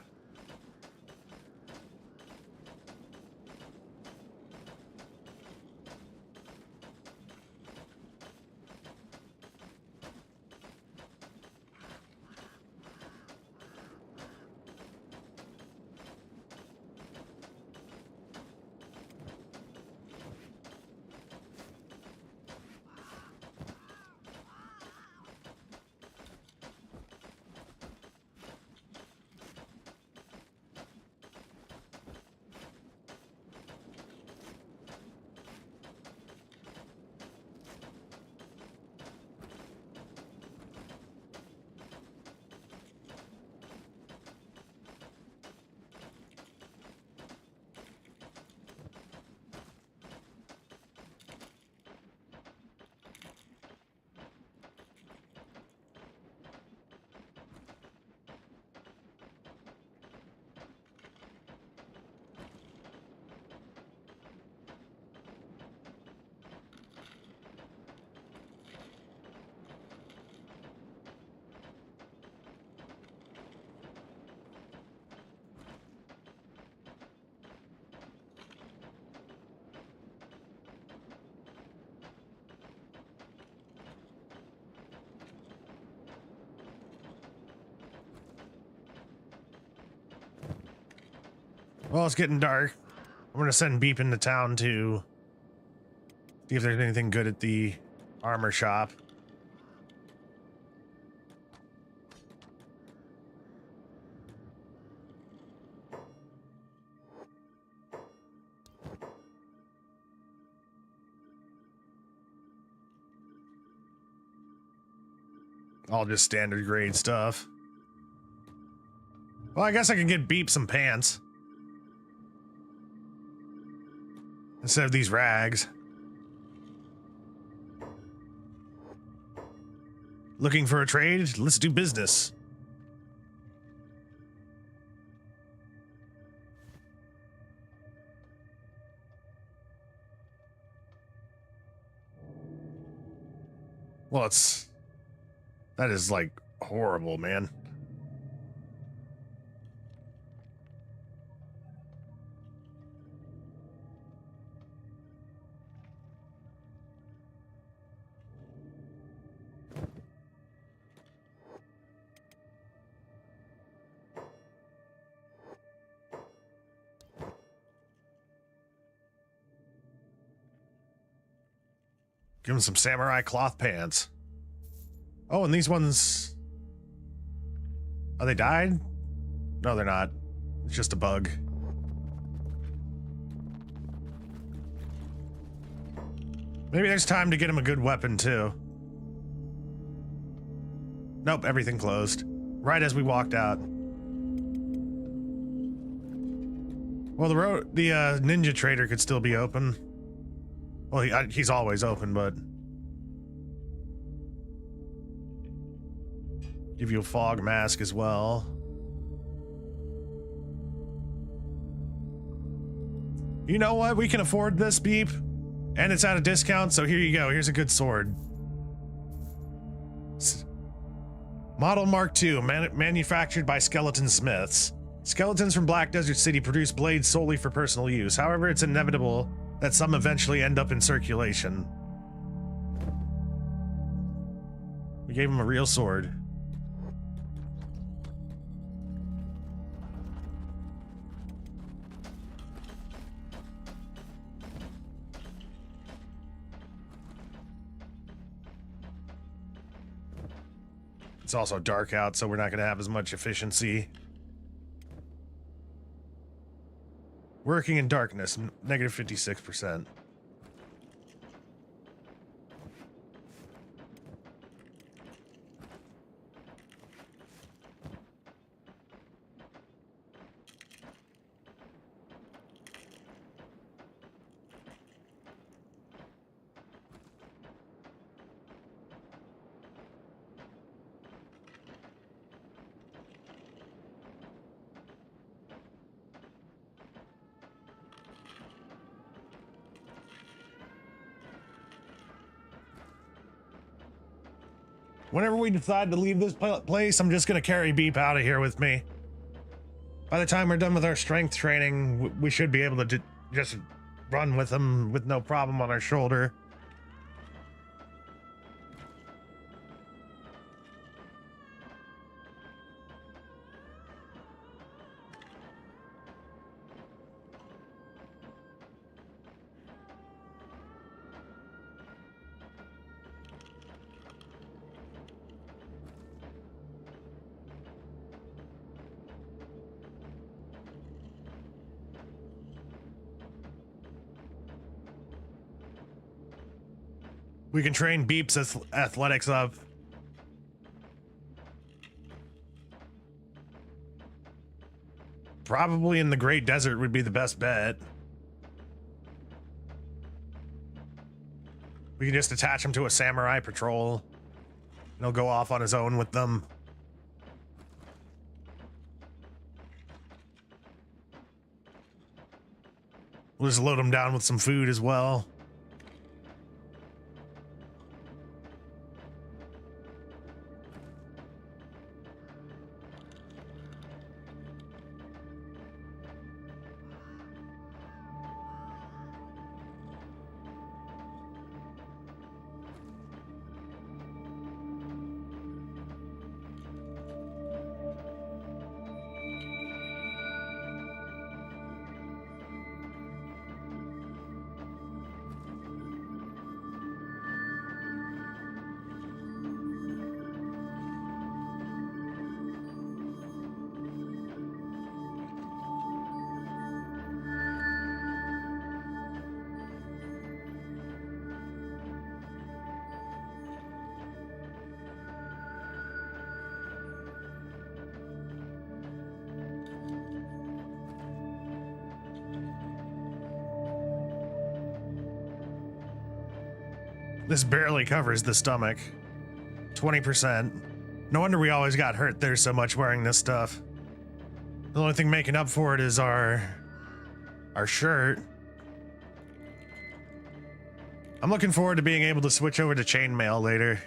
Well, it's getting dark. I'm gonna send Beep into town to see if there's anything good at the armor shop. All just standard grade stuff. Well, I guess I can get Beep some pants instead of these rags. Looking for a trade? Let's do business. Well, that is like horrible, man. Give him some samurai cloth pants. Oh, and these ones... Oh, they died? No, they're not. It's just a bug. Maybe there's time to get him a good weapon, too. Nope, everything closed. Right as we walked out. Well, the ninja trader could still be open. Well, he's always open, but... Give you a fog mask as well. You know what? We can afford this, Beep. And it's at a discount, so here you go. Here's a good sword. Model Mark II, manufactured by Skeleton Smiths. Skeletons from Black Desert City produce blades solely for personal use. However, it's inevitable that some eventually end up in circulation. We gave him a real sword. It's also dark out, so we're not going to have as much efficiency. Working in darkness, negative 56%. Whenever we decide to leave this place, I'm just gonna carry Beep out of here with me. By the time we're done with our strength training, we should be able to just run with him with no problem on our shoulder. We can train Beep's athletics up. Probably in the Great Desert would be the best bet. We can just attach him to a samurai patrol. And he'll go off on his own with them. We'll just load him down with some food as well. This barely covers the stomach. 20%. No wonder we always got hurt there so much wearing this stuff. The only thing making up for it is our shirt. I'm looking forward to being able to switch over to chainmail later.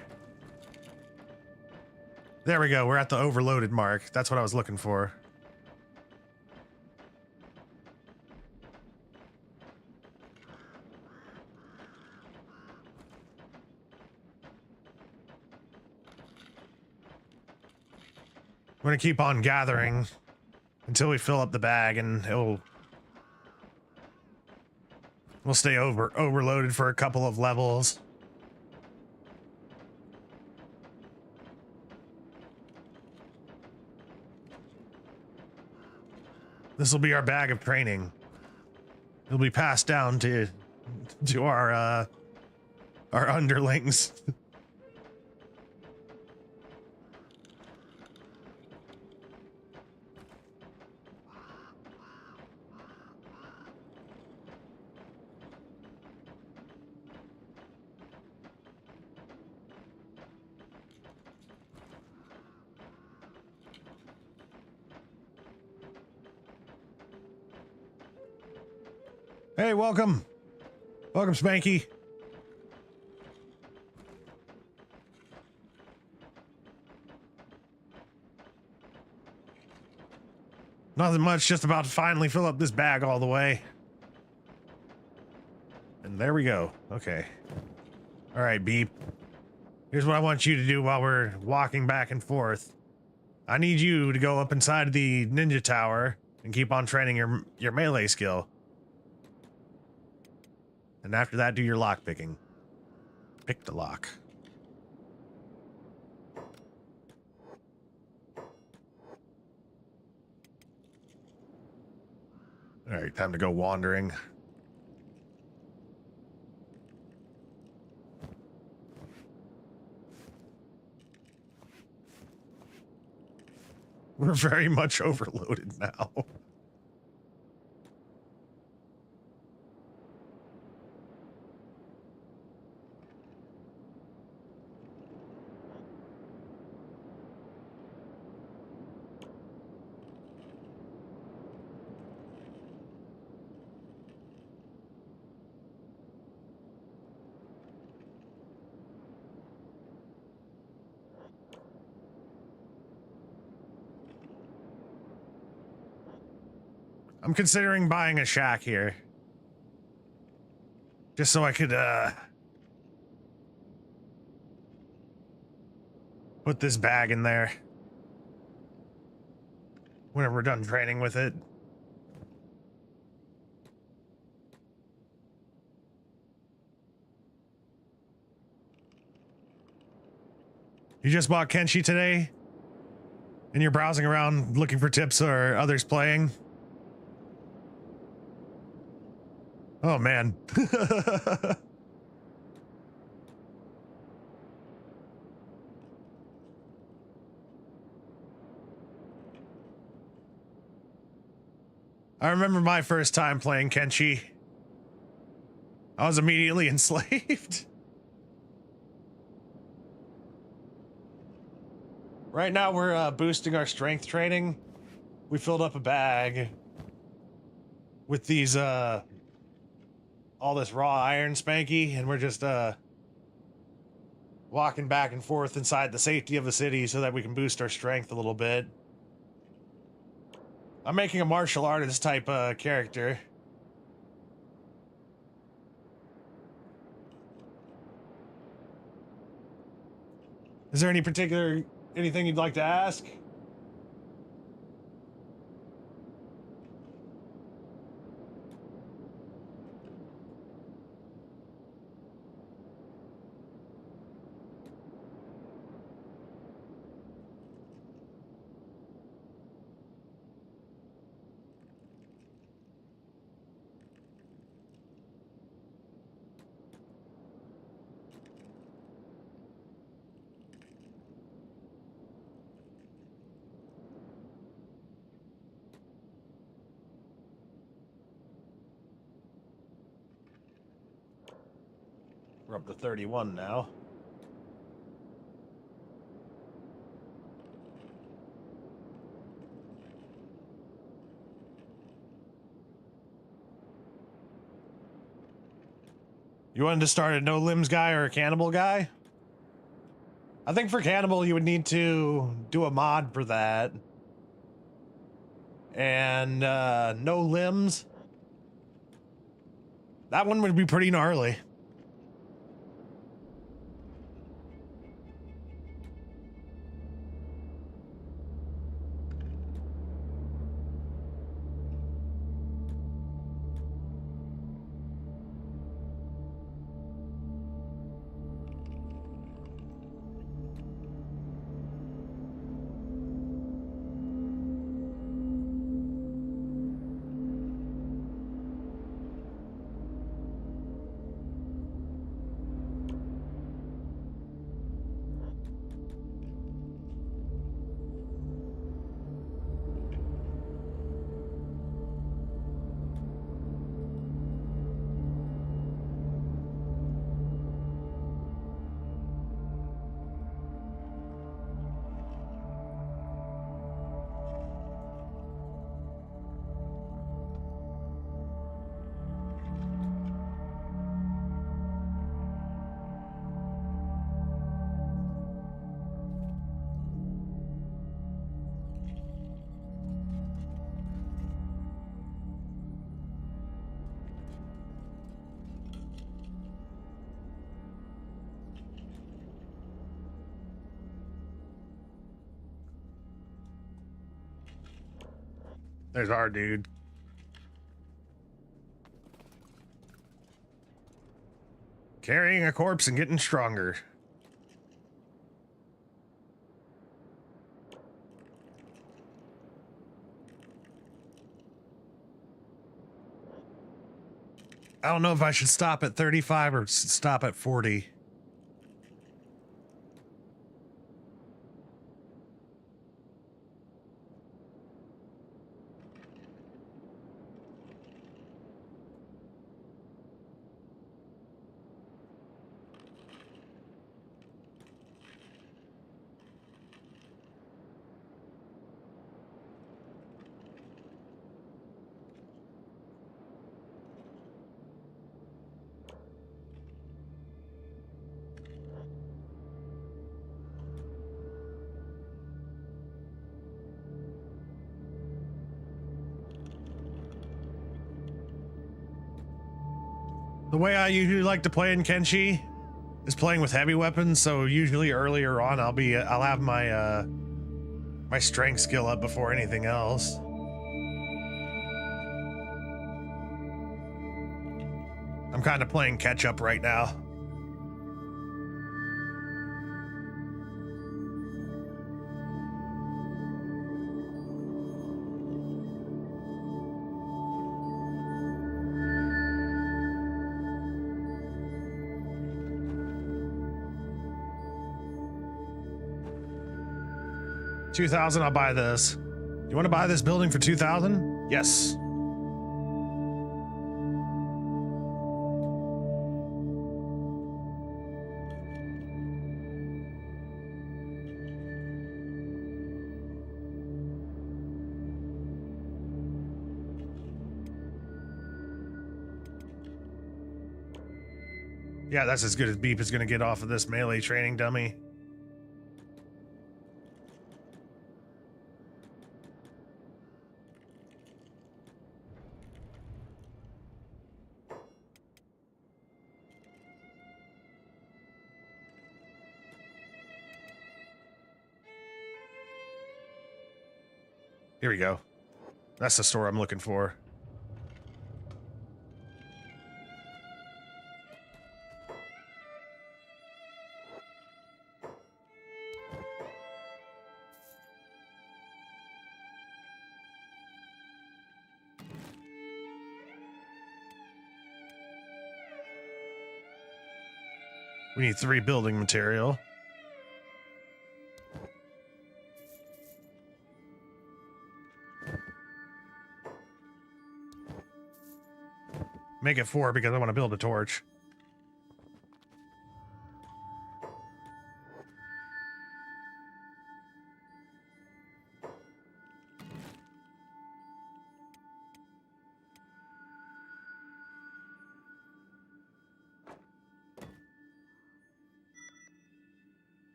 There we go, we're at the overloaded mark. That's what I was looking for. We're gonna keep on gathering until we fill up the bag, and we'll stay overloaded for a couple of levels. This will be our bag of training. It'll be passed down to our underlings. Hey, welcome. Welcome, Spanky. Nothing much, just about to finally fill up this bag all the way. And there we go. Okay. All right, Beep. Here's what I want you to do while we're walking back and forth. I need you to go up inside the ninja tower and keep on training your melee skill. And after that, do your lock picking. Pick the lock. All right, time to go wandering. We're very much overloaded now. I'm considering buying a shack here. Just so I could, put this bag in there. Whenever we're done training with it. You just bought Kenshi today? And you're browsing around looking for tips or others playing? Oh, man. I remember my first time playing Kenshi. I was immediately enslaved. Right now we're boosting our strength training. We filled up a bag with these all this raw iron spanky, and we're just walking back and forth inside the safety of the city so that we can boost our strength a little bit. I'm making a martial artist type character. Is there anything you'd like to ask? We're up to 31 now. You wanted to start a no limbs guy or a cannibal guy? I think for cannibal you would need to do a mod for that. And no limbs. That one would be pretty gnarly. There's our dude. Carrying a corpse and getting stronger. I don't know if I should stop at 35 or stop at 40. The way I usually like to play in Kenshi is playing with heavy weapons, so usually earlier on I'll have my my strength skill up before anything else. I'm kind of playing catch up right now. $2,000, I'll buy this. You want to buy this building for $2,000? Yes. Yeah, that's as good as Beep is going to get off of this melee training dummy. Here we go. That's the store I'm looking for. We need 3 building material. Make it 4 because I want to build a torch.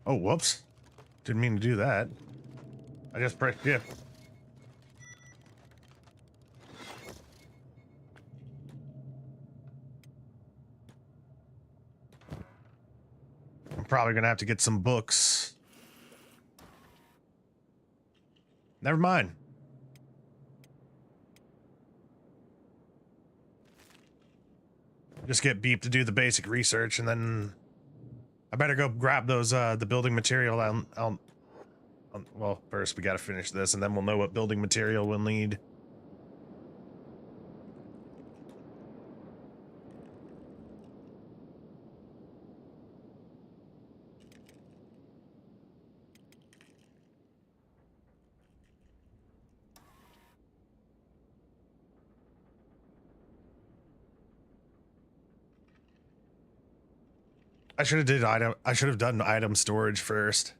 Oh, whoops. Didn't mean to do that. I just pressed shift. I'm probably gonna have to get some books. Never mind. Just get Beep to do the basic research, and then I better go grab those the building material. Well, first we gotta finish this, and then we'll know what building material we'll need. I should have done item storage first.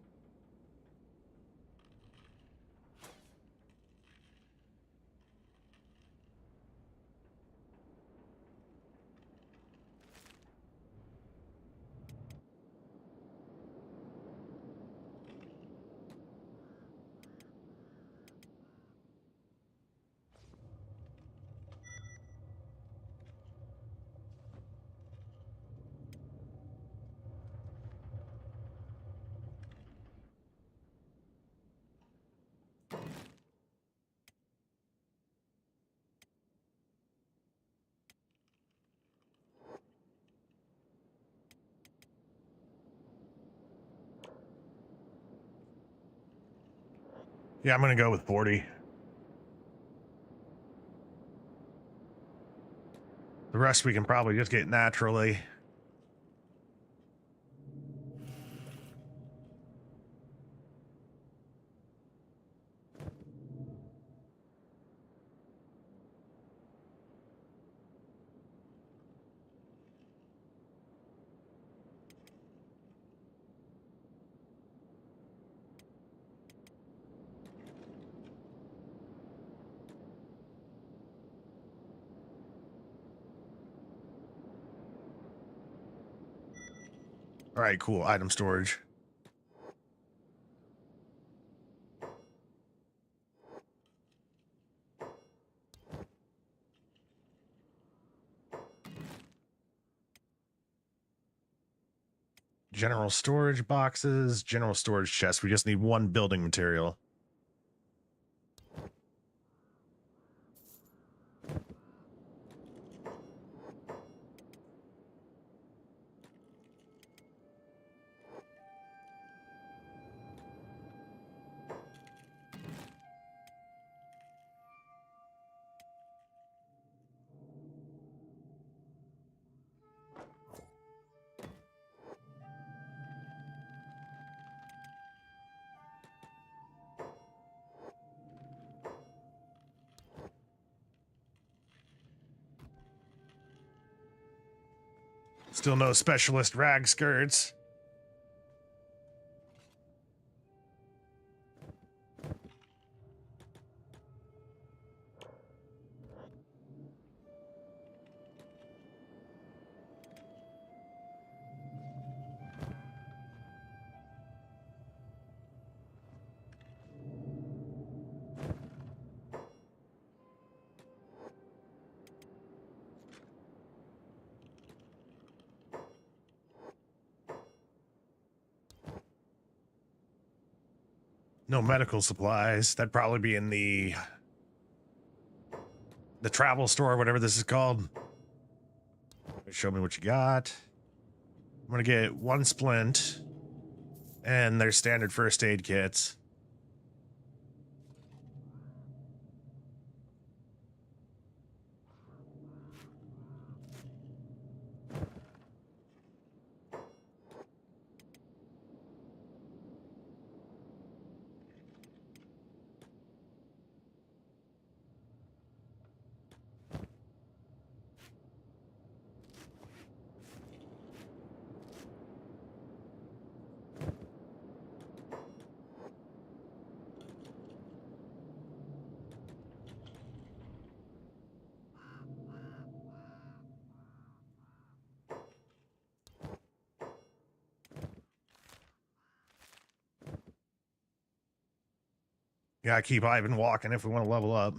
Yeah, I'm gonna go with 40. The rest we can probably just get naturally. All right, cool. Item storage. General storage boxes, general storage chest. We just need one building material. Still no specialist rag skirts. No medical supplies. That'd probably be in the travel store, whatever this is called. Show me what you got. I'm gonna get one splint and their standard first aid kits. Gotta keep Ivan walking if we want to level up.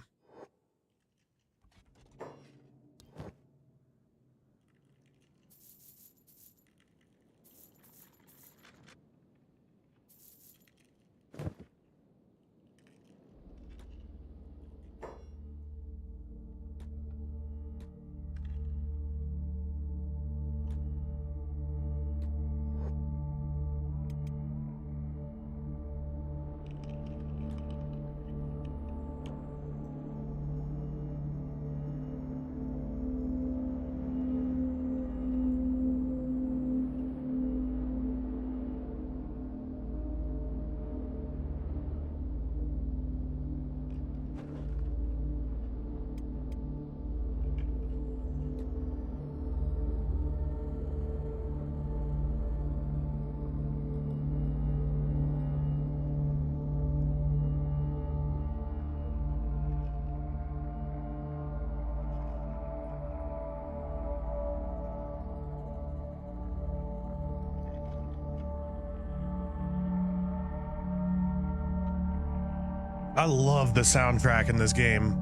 I love the soundtrack in this game.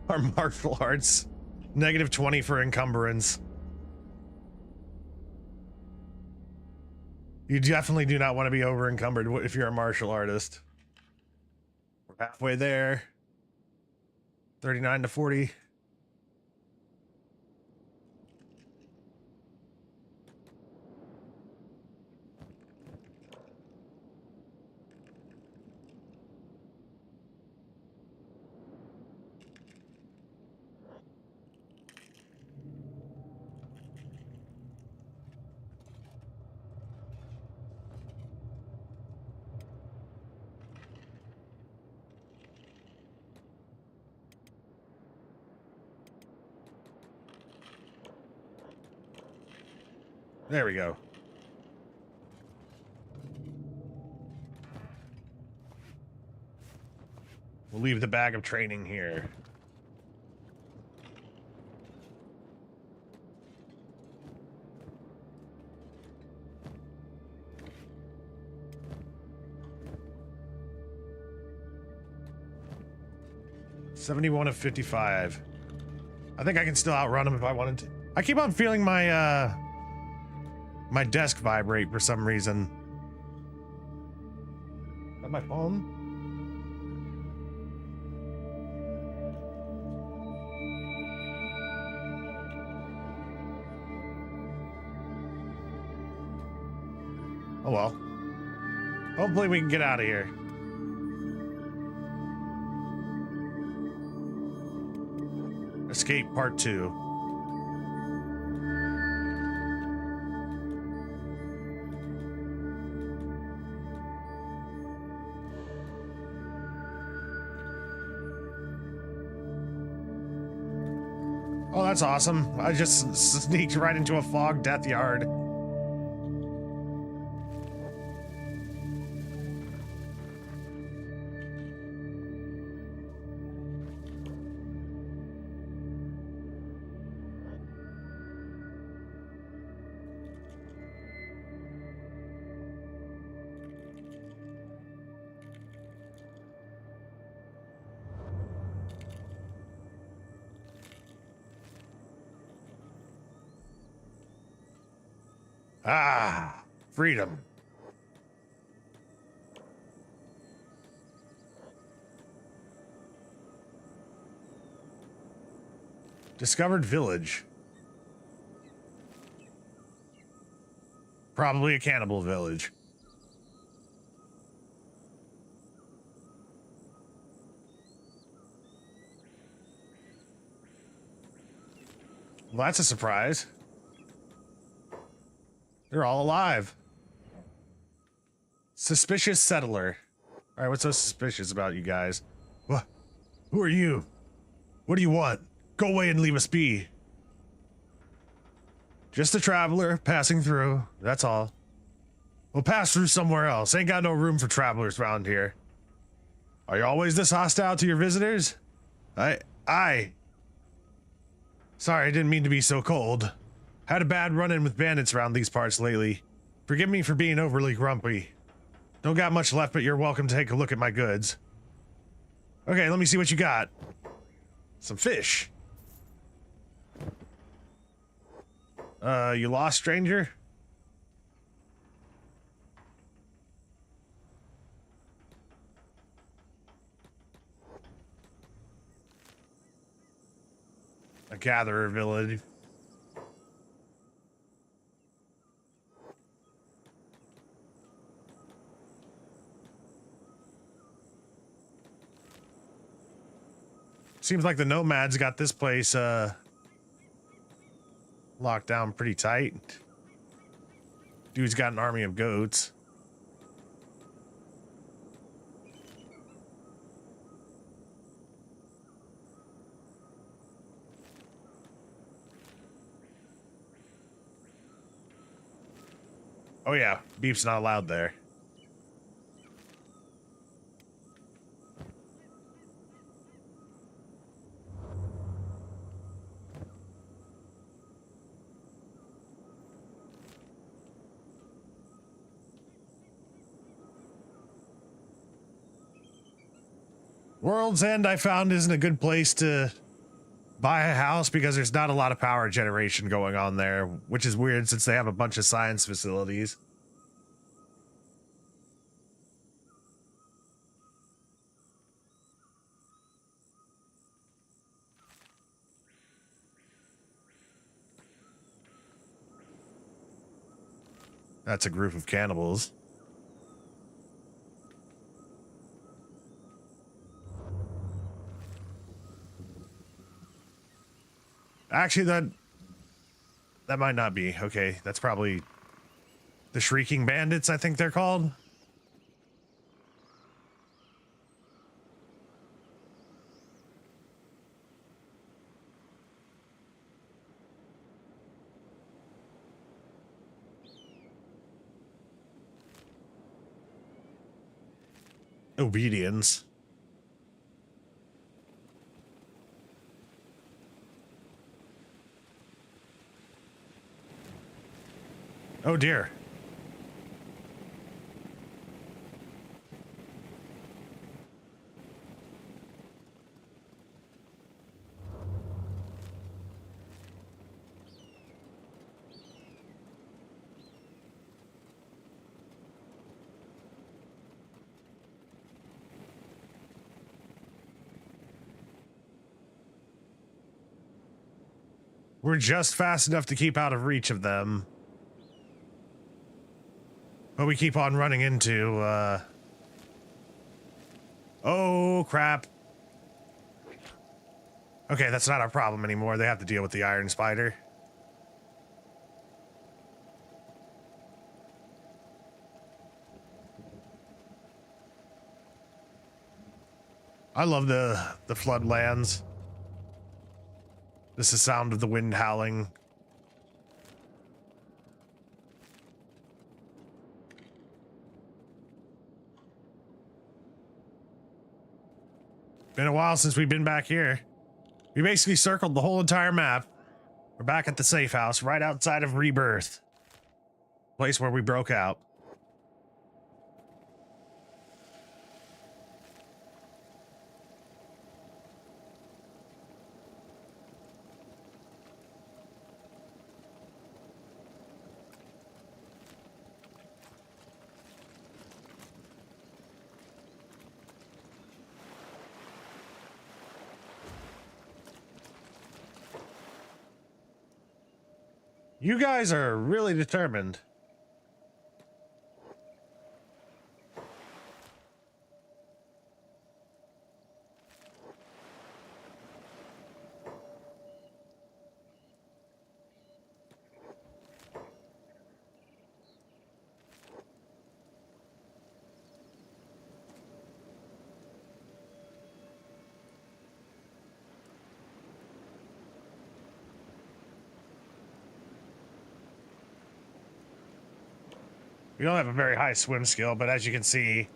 Our martial arts. -20 for encumbrance. You definitely do not want to be over encumbered if you're a martial artist. We're halfway there. 39 to 40. There we go. We'll leave the bag of training here. $71 of 55. I think I can still outrun him if I wanted to. I keep on feeling my my desk vibrate for some reason. Is that my phone? Oh well. Hopefully we can get out of here. Escape Part 2. Oh, that's awesome. I just sneaked right into a fog death yard. Ah, freedom. Discovered village. Probably a cannibal village. Well, that's a surprise. They're all alive. Suspicious settler. All right, what's so suspicious about you guys? What? Who are you? What do you want? Go away and leave us be. Just a traveler passing through, that's all. We'll pass through somewhere else. Ain't got no room for travelers around here. Are you always this hostile to your visitors? Sorry, I didn't mean to be so cold. Had a bad run-in with bandits around these parts lately. Forgive me for being overly grumpy. Don't got much left, but you're welcome to take a look at my goods. Okay, let me see what you got. Some fish. You lost, stranger? A gatherer village. Seems like the nomads got this place locked down pretty tight. Dude's got an army of goats. Oh yeah, beef's not allowed there. World's End, I found, isn't a good place to buy a house because there's not a lot of power generation going on there, which is weird since they have a bunch of science facilities. That's a group of cannibals. Actually, that might not be. Okay, that's probably the Shrieking Bandits, I think they're called. Obedience. Oh dear. We're just fast enough to keep out of reach of them. But we keep on running into, oh, crap. Okay, that's not our problem anymore. They have to deal with the iron spider. I love the floodlands. This is the sound of the wind howling. Been a while since we've been back here. We basically circled the whole entire map. We're back at the safe house, right outside of Rebirth. Place where we broke out. You guys are really determined. We don't have a very high swim skill, but as you can see,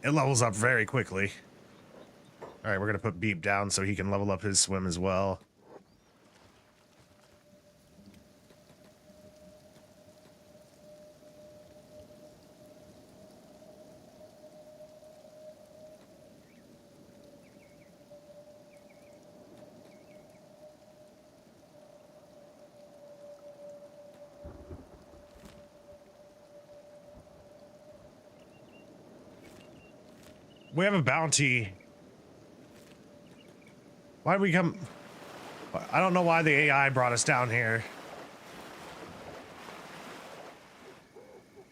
it levels up very quickly. All right, we're gonna put Beep down so he can level up his swim as well. We have a bounty. Why did we come? I don't know why the AI brought us down here.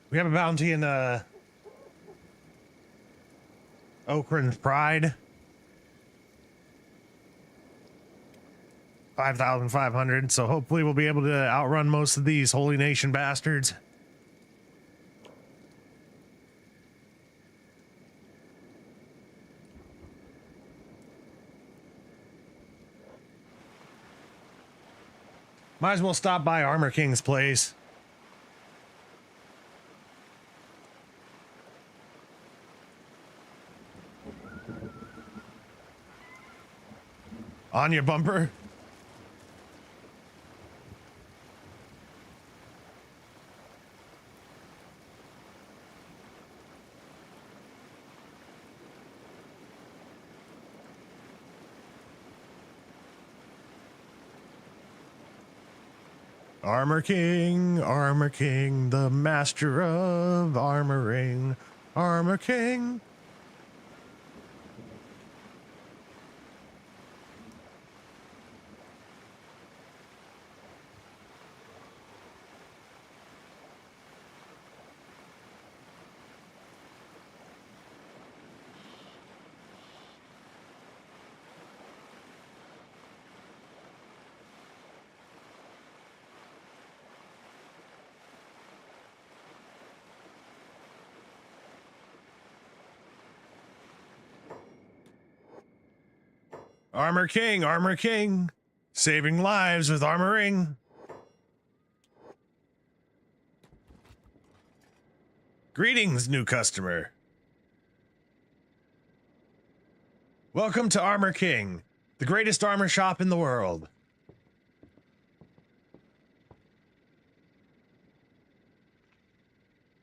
We have a bounty in Okran's Pride. 5,500, so hopefully we'll be able to outrun most of these Holy Nation bastards. Might as well stop by Armor King's place. On your bumper. Armor King, the master of armoring, Armor King. Armor King, saving lives with armoring. Greetings, new customer. Welcome to Armor King, the greatest armor shop in the world.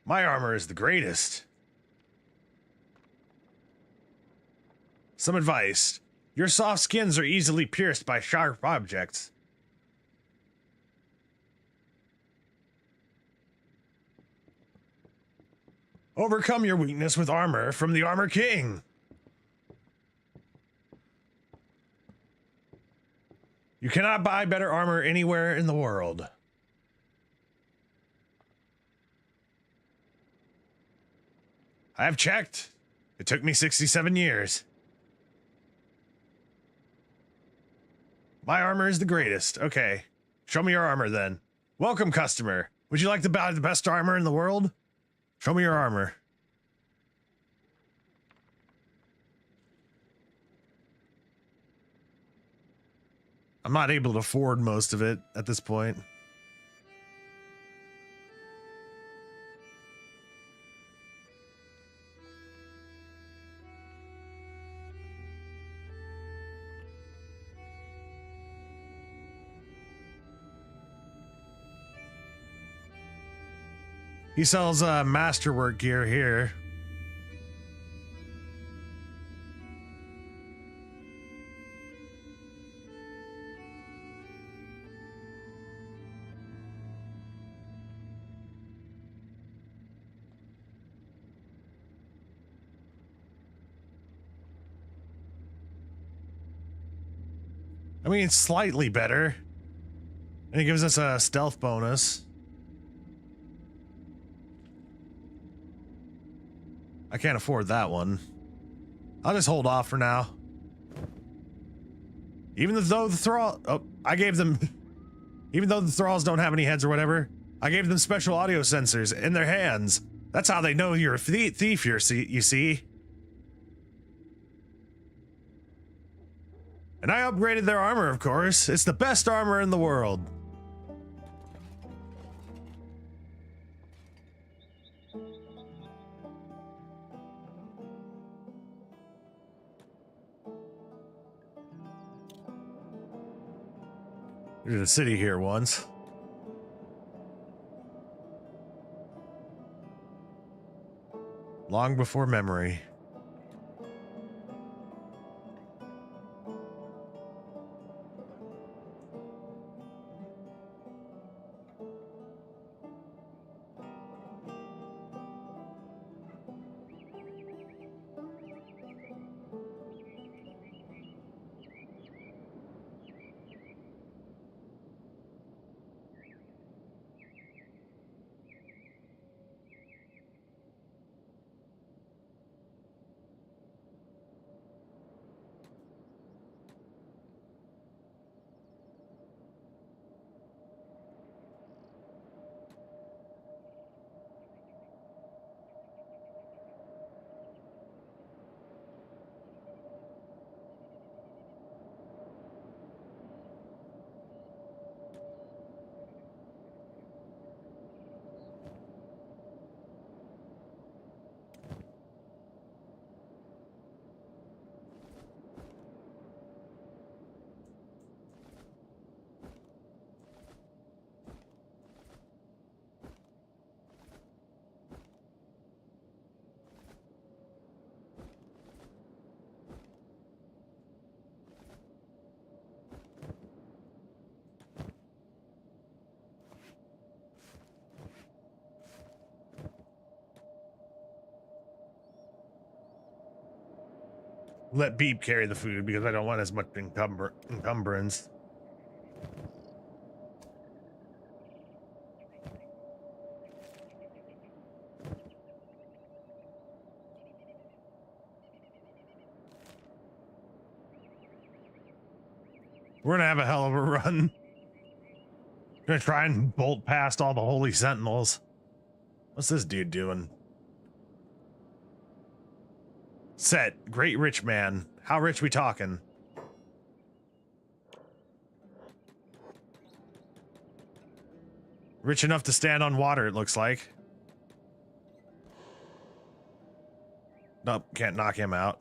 My armor is the greatest. Some advice. Your soft skins are easily pierced by sharp objects. Overcome your weakness with armor from the Armor King. You cannot buy better armor anywhere in the world. I have checked. It took me 67 years. My armor is the greatest. Okay. Show me your armor then. Welcome, customer. Would you like to buy the best armor in the world? Show me your armor. I'm not able to afford most of it at this point. He sells masterwork gear here. I mean, it's slightly better. And it gives us a stealth bonus. I can't afford that one. I'll just hold off for now. Even though the thrall... Oh, I gave them... Even though the thralls don't have any heads or whatever, I gave them special audio sensors in their hands. That's how they know you're a thief, you see. And I upgraded their armor, of course. It's the best armor in the world. There's a city here once. Long before memory. Let Beep carry the food because I don't want as much encumbrance. We're gonna have a hell of a run. Gonna try and bolt past all the holy sentinels. What's this dude doing? Set, great rich man. How rich we talking? Rich enough to stand on water, it looks like. Nope, can't knock him out.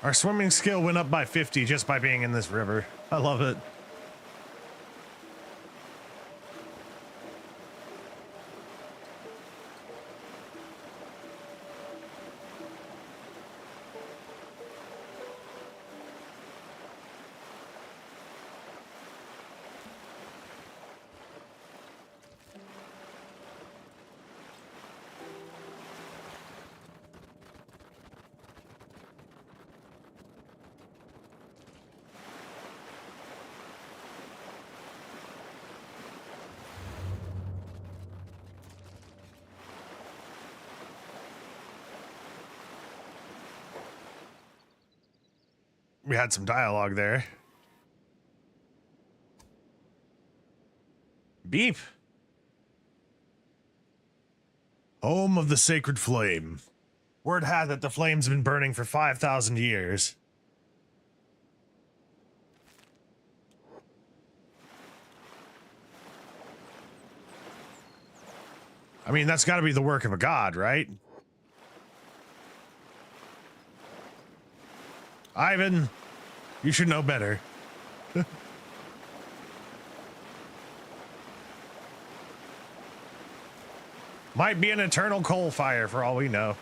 Our swimming skill went up by 50 just by being in this river. I love it. We had some dialogue there. Beep. Home of the sacred flame. Word had that the flame's been burning for 5,000 years. I mean, that's got to be the work of a god, right? Ivan, you should know better. Might be an eternal coal fire for all we know.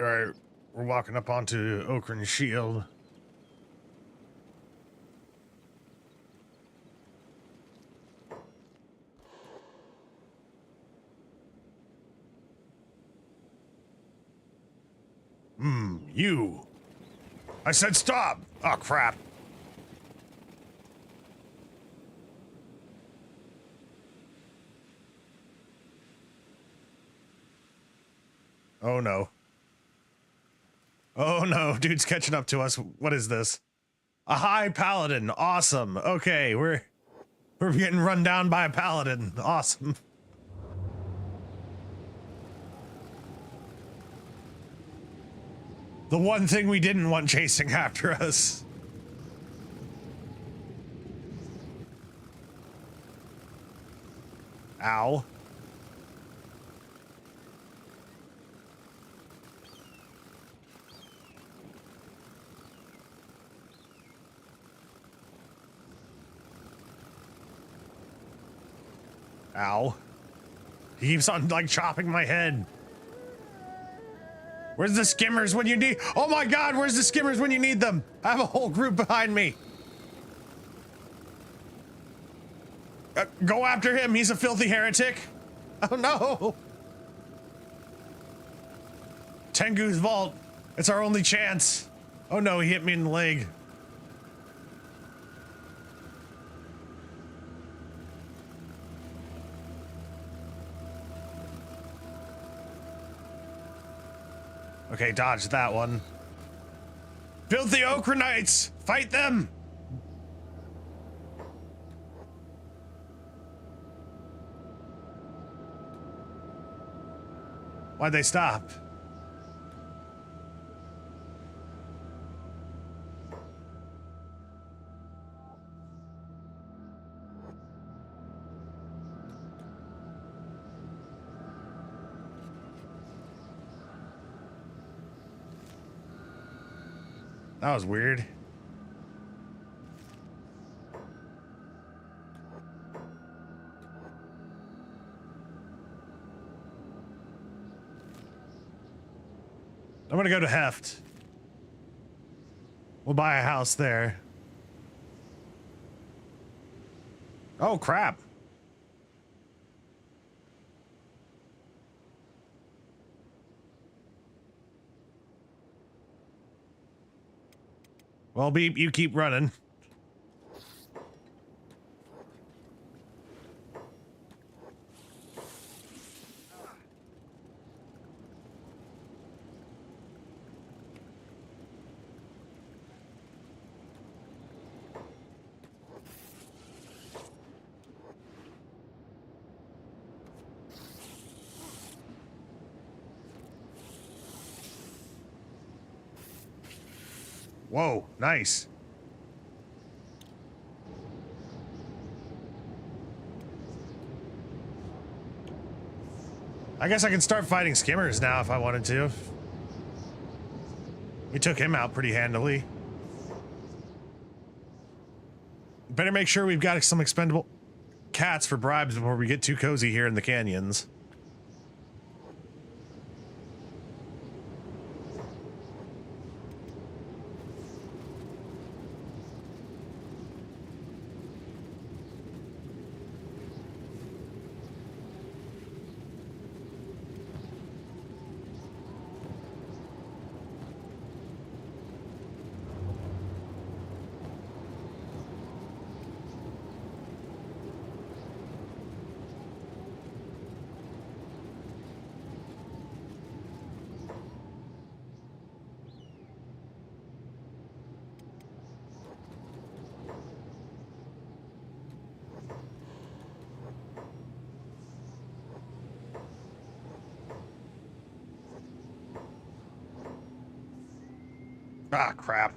All right, we're walking up onto Okran Shield. You. I said stop. Oh, crap. Oh, no. Oh, no. Dude's catching up to us. What is this? A high paladin. Awesome. Okay, we're getting run down by a paladin. Awesome. The one thing we didn't want chasing after us. Ow. Ow. He keeps on, like, chopping my head. Where's the skimmers when you need— oh my god, where's the skimmers when you need them? I have a whole group behind me. Go after him, he's a filthy heretic. Oh no. Tengu's vault. It's our only chance. Oh no, he hit me in the leg. Okay, dodge that one. Filthy Okranites! Fight them! Why'd they stop? That was weird. I'm gonna go to Heft. We'll buy a house there. Oh, crap. Well, Beep, you keep running. Whoa, nice. I guess I can start fighting skimmers now if I wanted to. We took him out pretty handily. Better make sure we've got some expendable cats for bribes before we get too cozy here in the canyons. Ah, crap.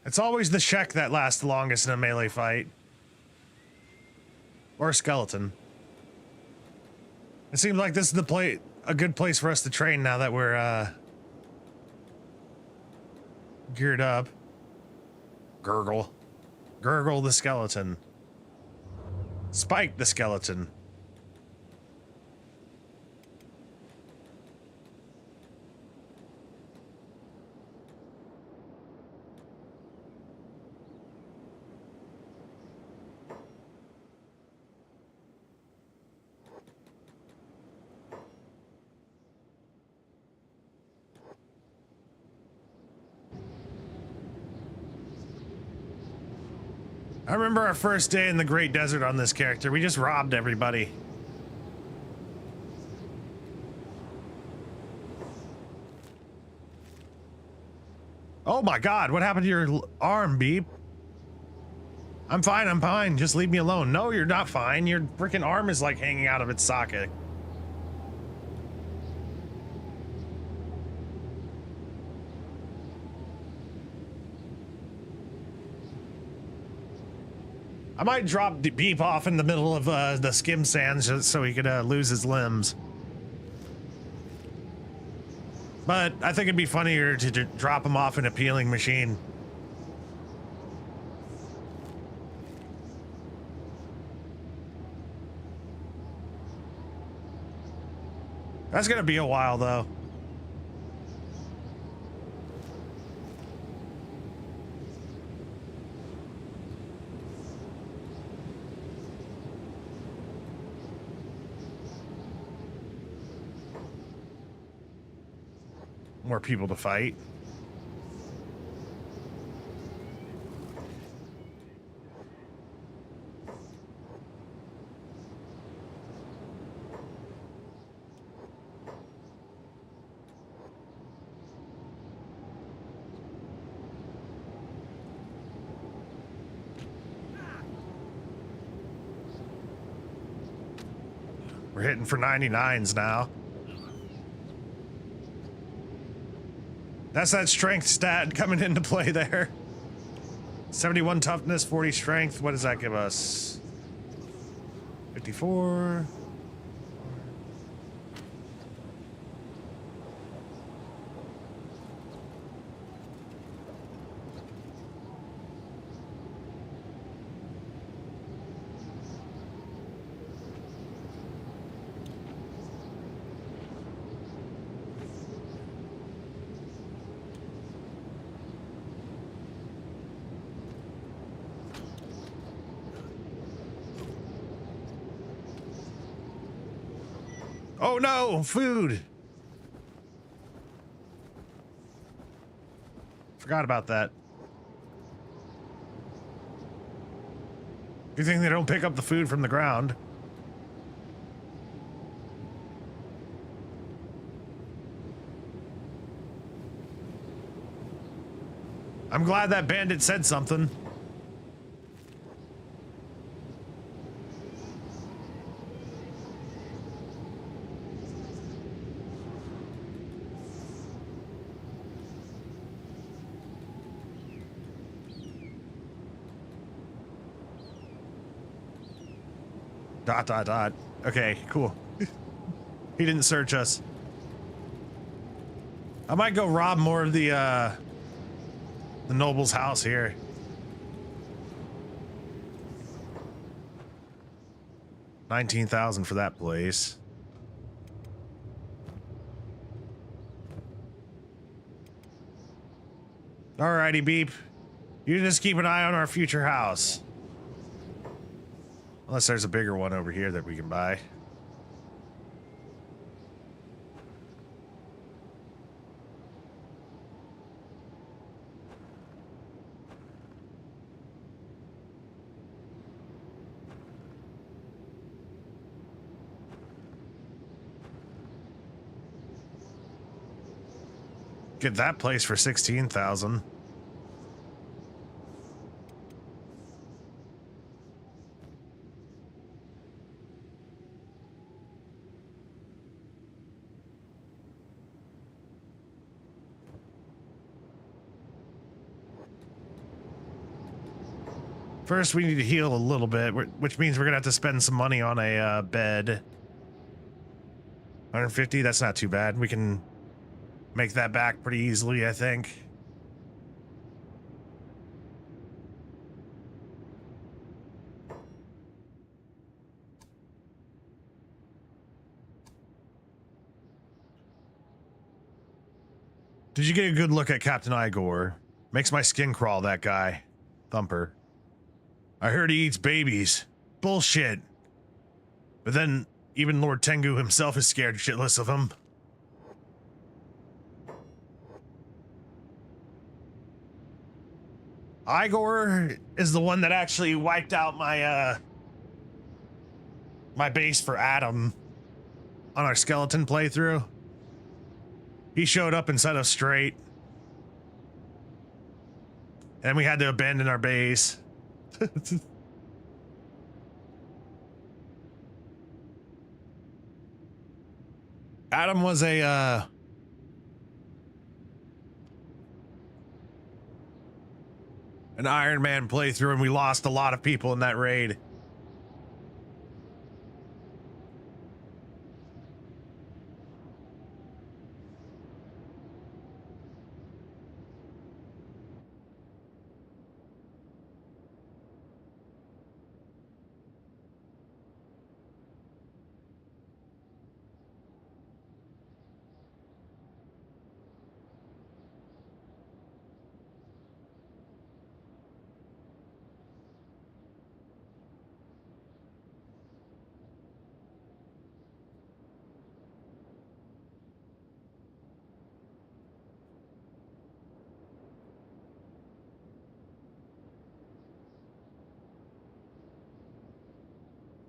It's always the Shek that lasts the longest in a melee fight. Or a skeleton. It seems like this is a good place for us to train now that we're geared up. Gurgle. Gurgle the skeleton. Spike the skeleton. I remember our first day in the Great Desert on this character. We just robbed everybody. Oh my God, what happened to your arm, Beep? I'm fine, I'm fine. Just leave me alone. No, you're not fine. Your freaking arm is like hanging out of its socket. I might drop Beep off in the middle of the skim sands just so he could lose his limbs. But I think it'd be funnier to drop him off in a peeling machine. That's gonna be a while though. More people to fight. We're hitting for 99s now. That's that strength stat coming into play there. 71 toughness, 40 strength. What does that give us? 54. Oh no, food. Forgot about that. Good thing they don't pick up the food from the ground. I'm glad that bandit said something. Dot, dot, dot. Okay, cool. He didn't search us. I might go rob more of the noble's house here. $19,000 for that place. Alrighty, Beep. You just keep an eye on our future house. Unless there's a bigger one over here that we can buy. Get that place for 16,000. First, we need to heal a little bit, which means we're gonna have to spend some money on a bed. 150, that's not too bad. We can make that back pretty easily, I think. Did you get a good look at Captain Igor? Makes my skin crawl, that guy. Thumper. I heard he eats babies. Bullshit. But then, even Lord Tengu himself is scared shitless of him. Igor is the one that actually wiped out my, my base for Adam on our skeleton playthrough. He showed up and set us straight. And we had to abandon our base. Adam was a, an Iron Man playthrough, and we lost a lot of people in that raid.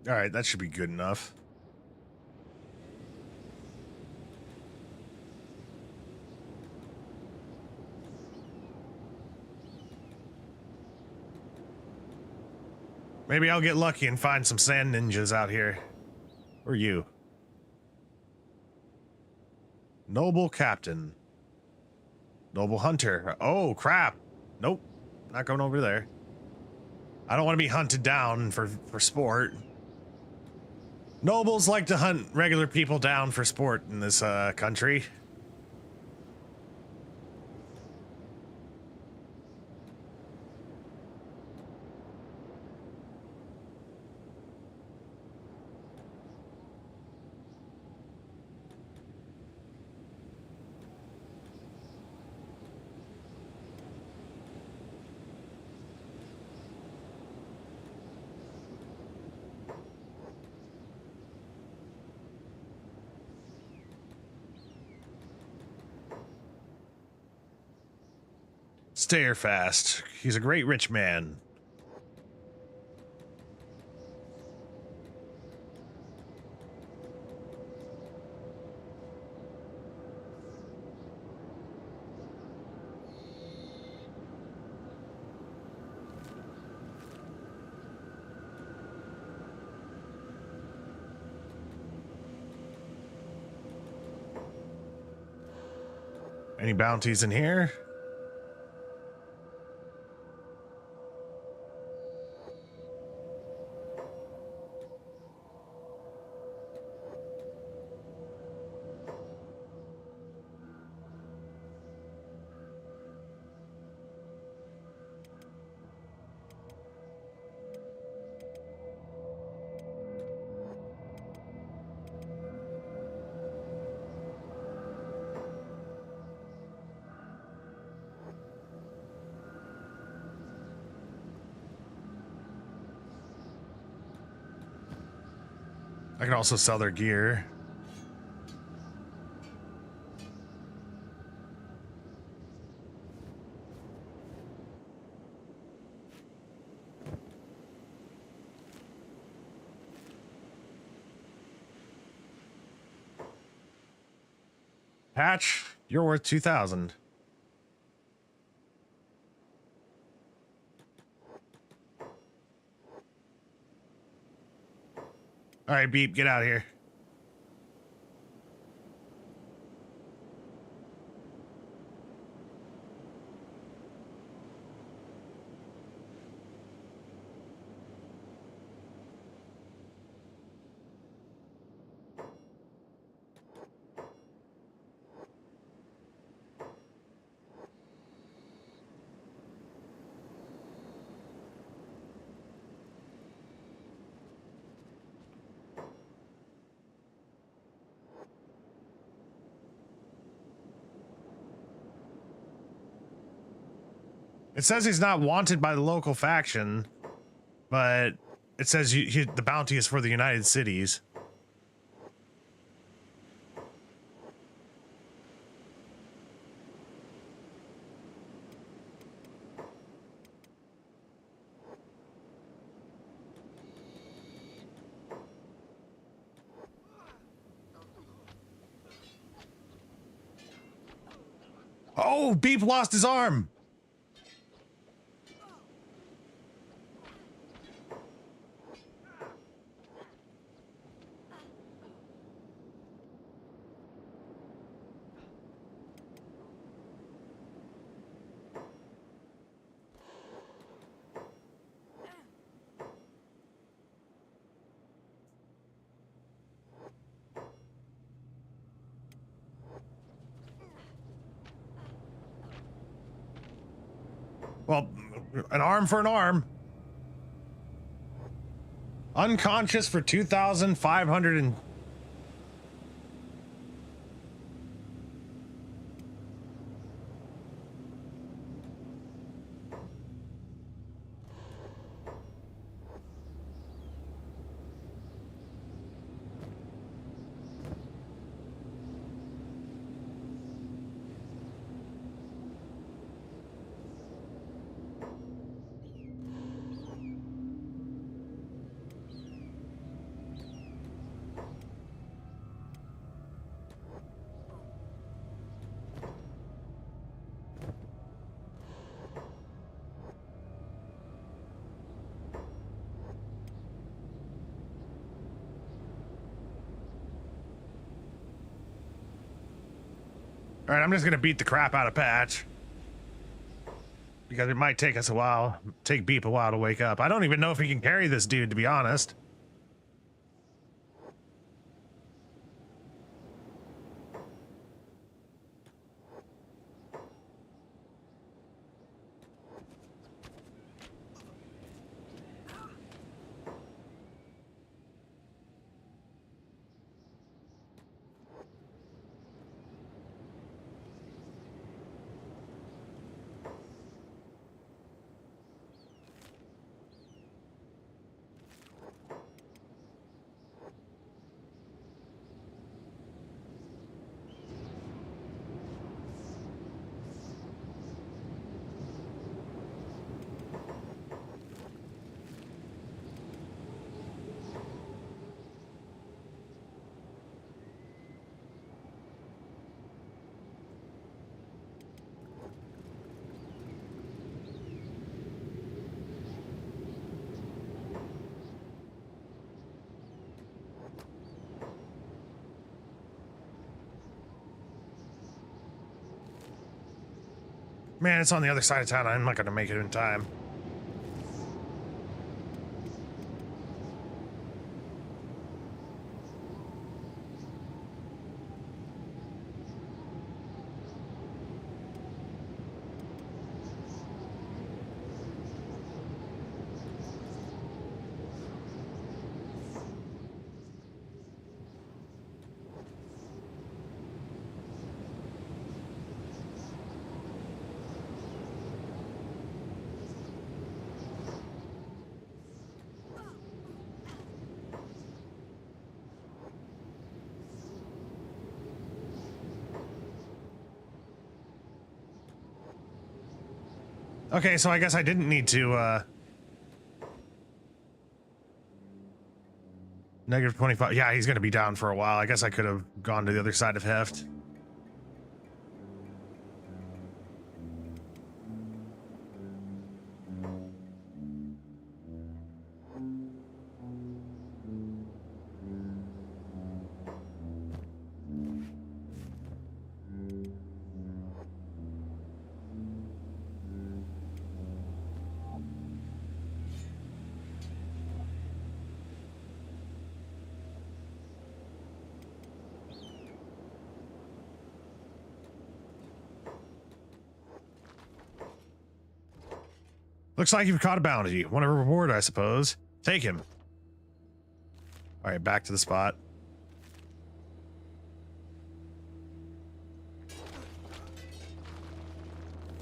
All right, that should be good enough. Maybe I'll get lucky and find some sand ninjas out here. Or you. Noble captain. Noble hunter. Oh, crap. Nope. Not going over there. I don't want to be hunted down for sport. Nobles like to hunt regular people down for sport in this country. Stare fast. He's a great rich man. Any bounties in here? I can also sell their gear. Patch, you're worth 2,000. All right, Beep, get out of here. It says he's not wanted by the local faction, but it says the bounty is for the United Cities. Oh, Beep lost his arm. Well, an arm for an arm. Unconscious for 2,500 and... All right, I'm just gonna beat the crap out of Patch because it might take us a while, take Beep a while to wake up. I don't even know if he can carry this dude, to be honest. Man, it's on the other side of town. I'm not gonna make it in time. Okay, so I guess I didn't need to, negative 25. Yeah, he's gonna be down for a while. I guess I could have gone to the other side of Heft. Looks like you've caught a bounty. Want a reward, I suppose. Take him. All right, back to the spot.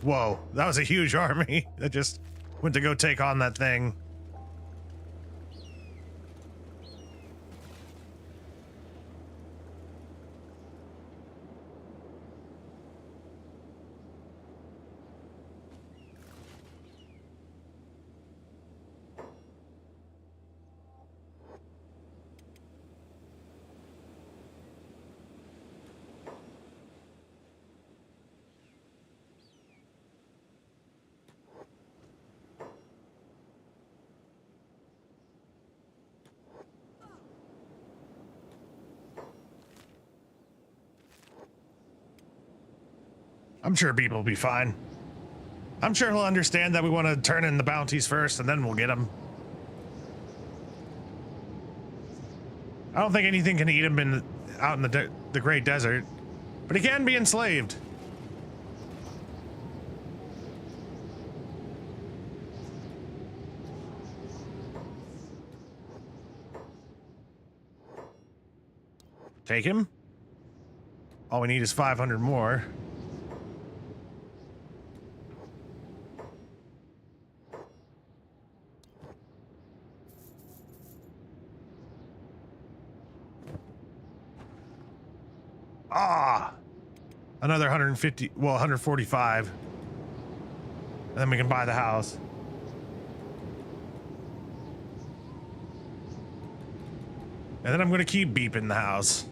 Whoa, that was a huge army that just went to go take on that thing. I'm sure Beep will be fine. I'm sure he'll understand that we want to turn in the bounties first and then we'll get him. I don't think anything can eat him out in the great desert, but he can be enslaved. Take him. All we need is 500 more. Ah, another 150, well, 145. And then we can buy the house. And then I'm going to keep beeping the house.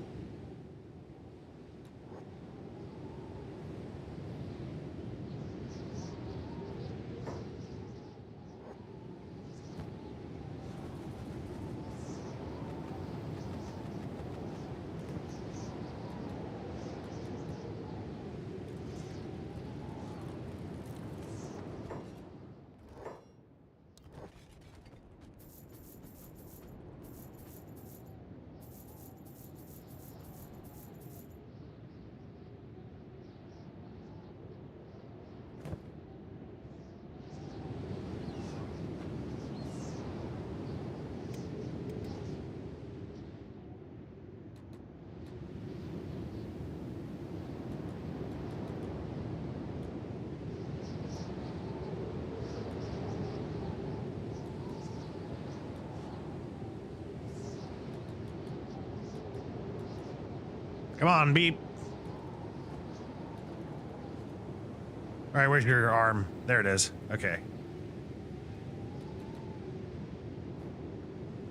Come on, beep. All right, where's your arm? There it is. Okay.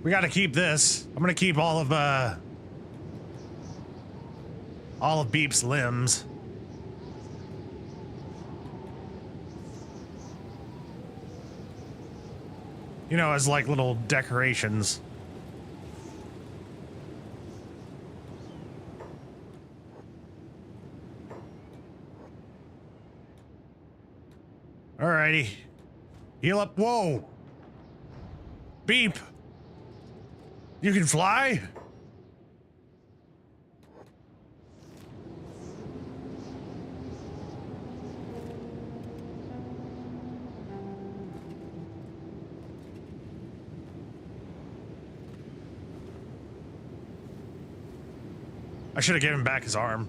We got to keep this. I'm gonna keep all of Beep's limbs. You know, as like little decorations. Alrighty. Heal up. Whoa. Beep. You can fly? I should have given him back his arm.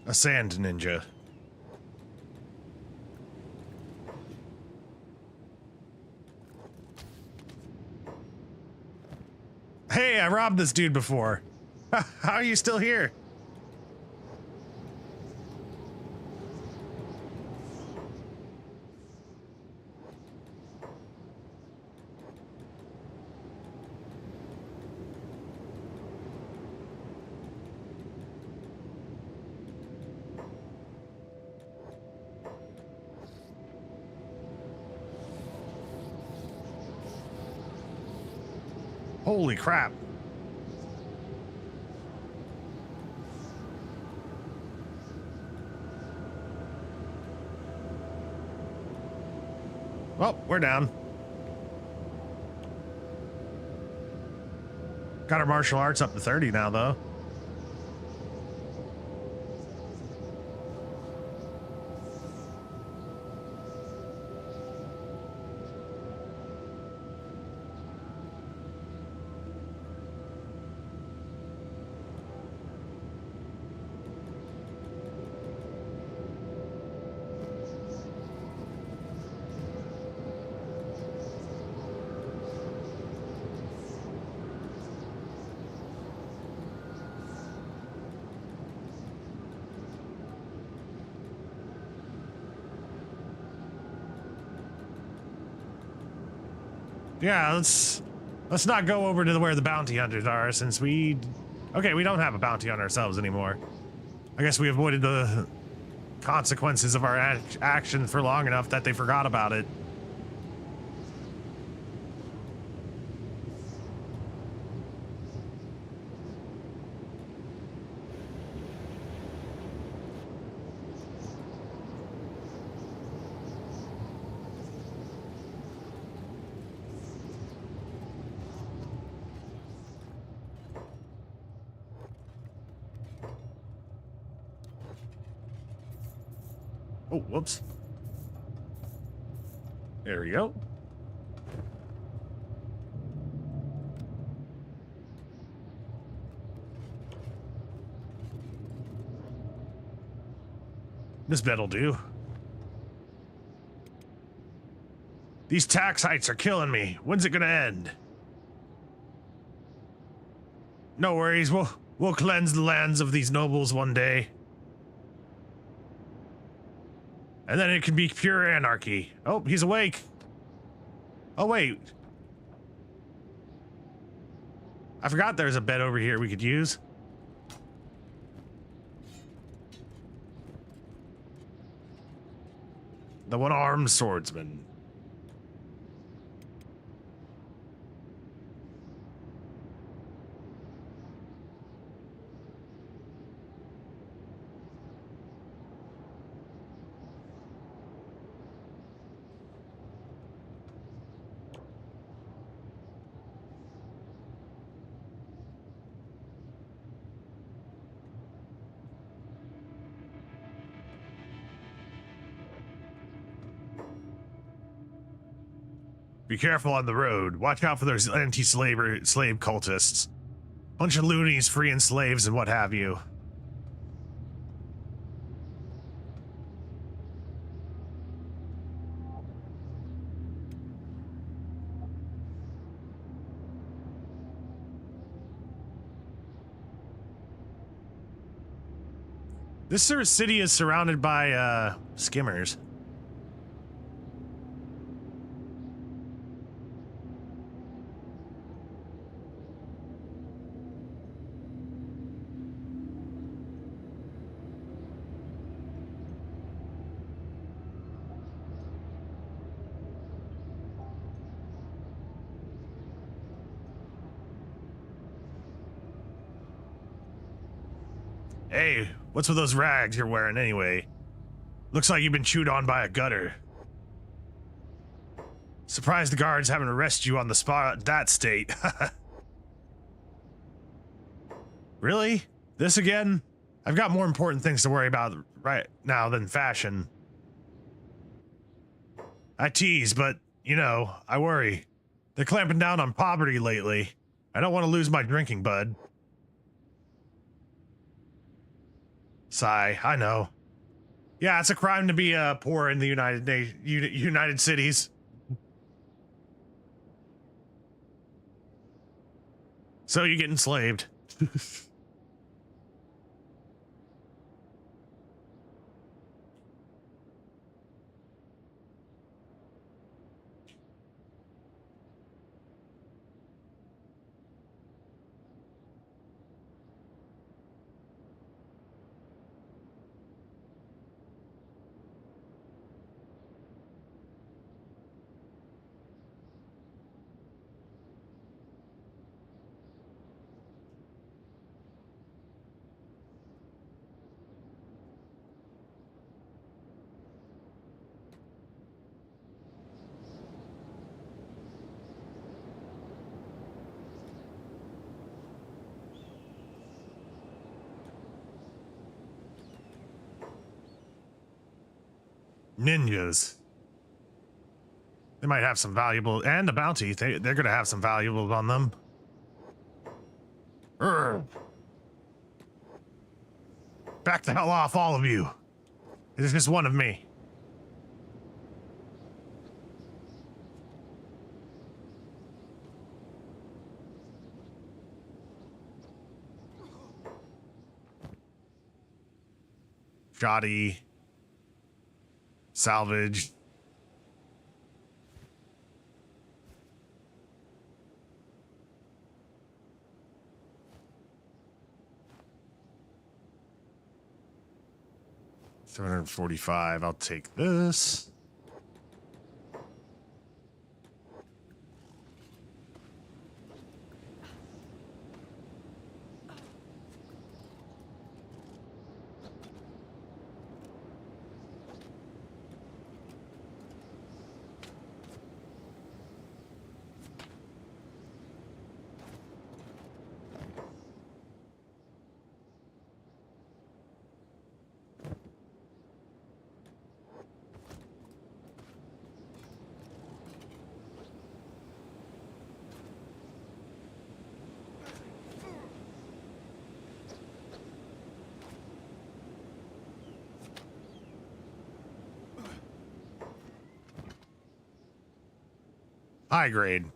A sand ninja. Hey, I robbed this dude before. How are you still here? Holy crap. Well, we're down. Got our martial arts up to 30 now, though. Yeah, let's not go over to where the bounty hunters are, since we don't have a bounty on ourselves anymore. I guess we avoided the consequences of our actions for long enough that they forgot about it. Oh, whoops. There we go. This bed'll do. These tax hikes are killing me. When's it gonna end? No worries, we'll cleanse the lands of these nobles one day. And then it can be pure anarchy. Oh, he's awake. Oh, wait. I forgot there's a bed over here we could use. The one-armed swordsman. Be careful on the road. Watch out for those slave cultists. Bunch of loonies freeing slaves and what have you. This city is surrounded by skimmers. Hey, what's with those rags you're wearing anyway? Looks like you've been chewed on by a gutter. Surprised the guards haven't arrested you on the spot at that state. Really? This again? I've got more important things to worry about right now than fashion. I tease, but, you know, I worry. They're clamping down on poverty lately. I don't want to lose my drinking bud. Sigh, I know. Yeah, it's a crime to be poor in the United Cities. So you get enslaved. Ninjas. They might have some valuable, and a bounty. They're gonna have some valuables on them. Urgh. Back the hell off, all of you. It is just one of me. Shoddy. Salvage. $345. I'll take this. High grade.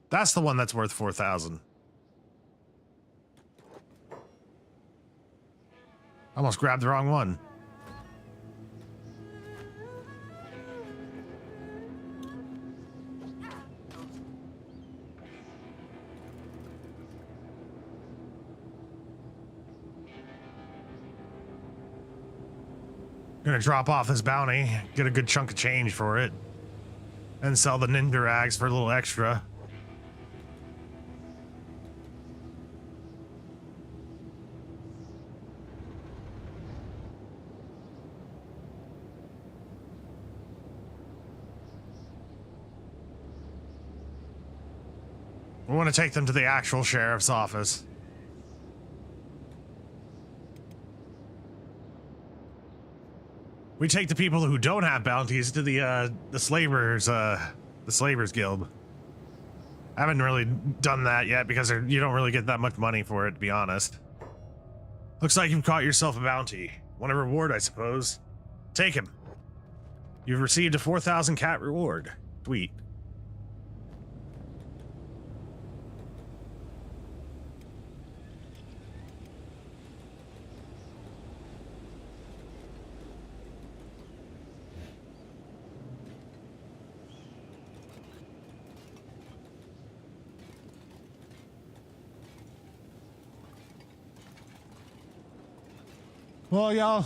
That's the one that's worth 4,000. Almost grabbed the wrong one. Gonna drop off this bounty, get a good chunk of change for it, and sell the ninja rags for a little extra. We want to take them to the actual sheriff's office. We take the people who don't have bounties to the slavers guild. I haven't really done that yet because you don't really get that much money for it, to be honest. Looks like you've caught yourself a bounty. Want a reward, I suppose. Take him. You've received a 4,000 cat reward. Sweet. Well, y'all.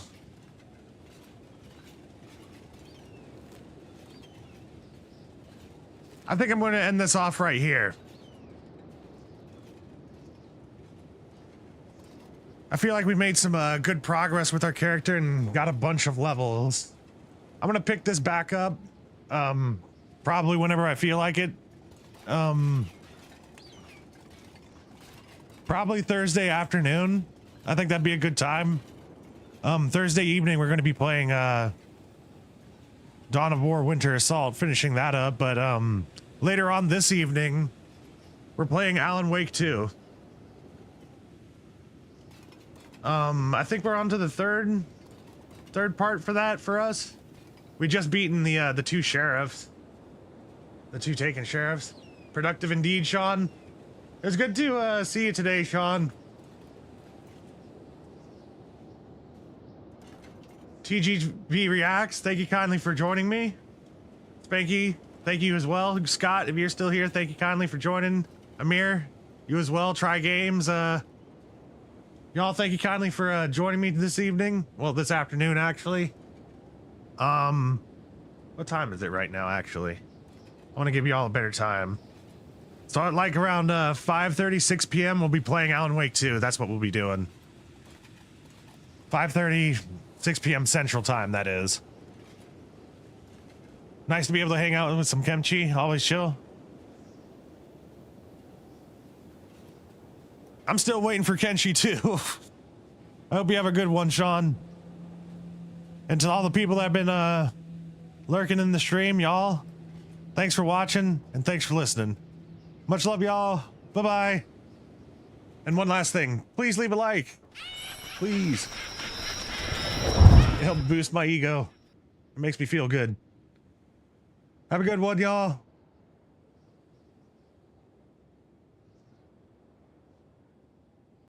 I think I'm going to end this off right here. I feel like we made some good progress with our character and got a bunch of levels. I'm going to pick this back up, probably whenever I feel like it. Probably Thursday afternoon. I think that'd be a good time. Thursday evening, we're going to be playing Dawn of War Winter Assault, finishing that up, but later on this evening, we're playing Alan Wake 2. I think we're on to the third part for that for us. We just beaten the two sheriffs. The two taken sheriffs. Productive indeed, Sean. It was good to see you today, Sean. TGV Reacts, thank you kindly for joining me. Spanky, thank you as well. Scott, if you're still here, thank you kindly for joining. Amir, you as well. Try Games, y'all, thank you kindly for joining me this evening. Well, this afternoon, actually. What time is it right now, actually? I want to give you all a better time. So at like around 5:30, 6 p.m., we'll be playing Alan Wake 2. That's what we'll be doing. 5:30, 6 p.m. Central Time, that is. Nice to be able to hang out with some Kenshi. Always chill. I'm still waiting for Kenshi too. I hope you have a good one, Sean. And to all the people that have been lurking in the stream, y'all, thanks for watching and thanks for listening. Much love, y'all. Bye-bye. And one last thing, please leave a like. Please. It helps boost my ego. It makes me feel good. Have a good one, y'all.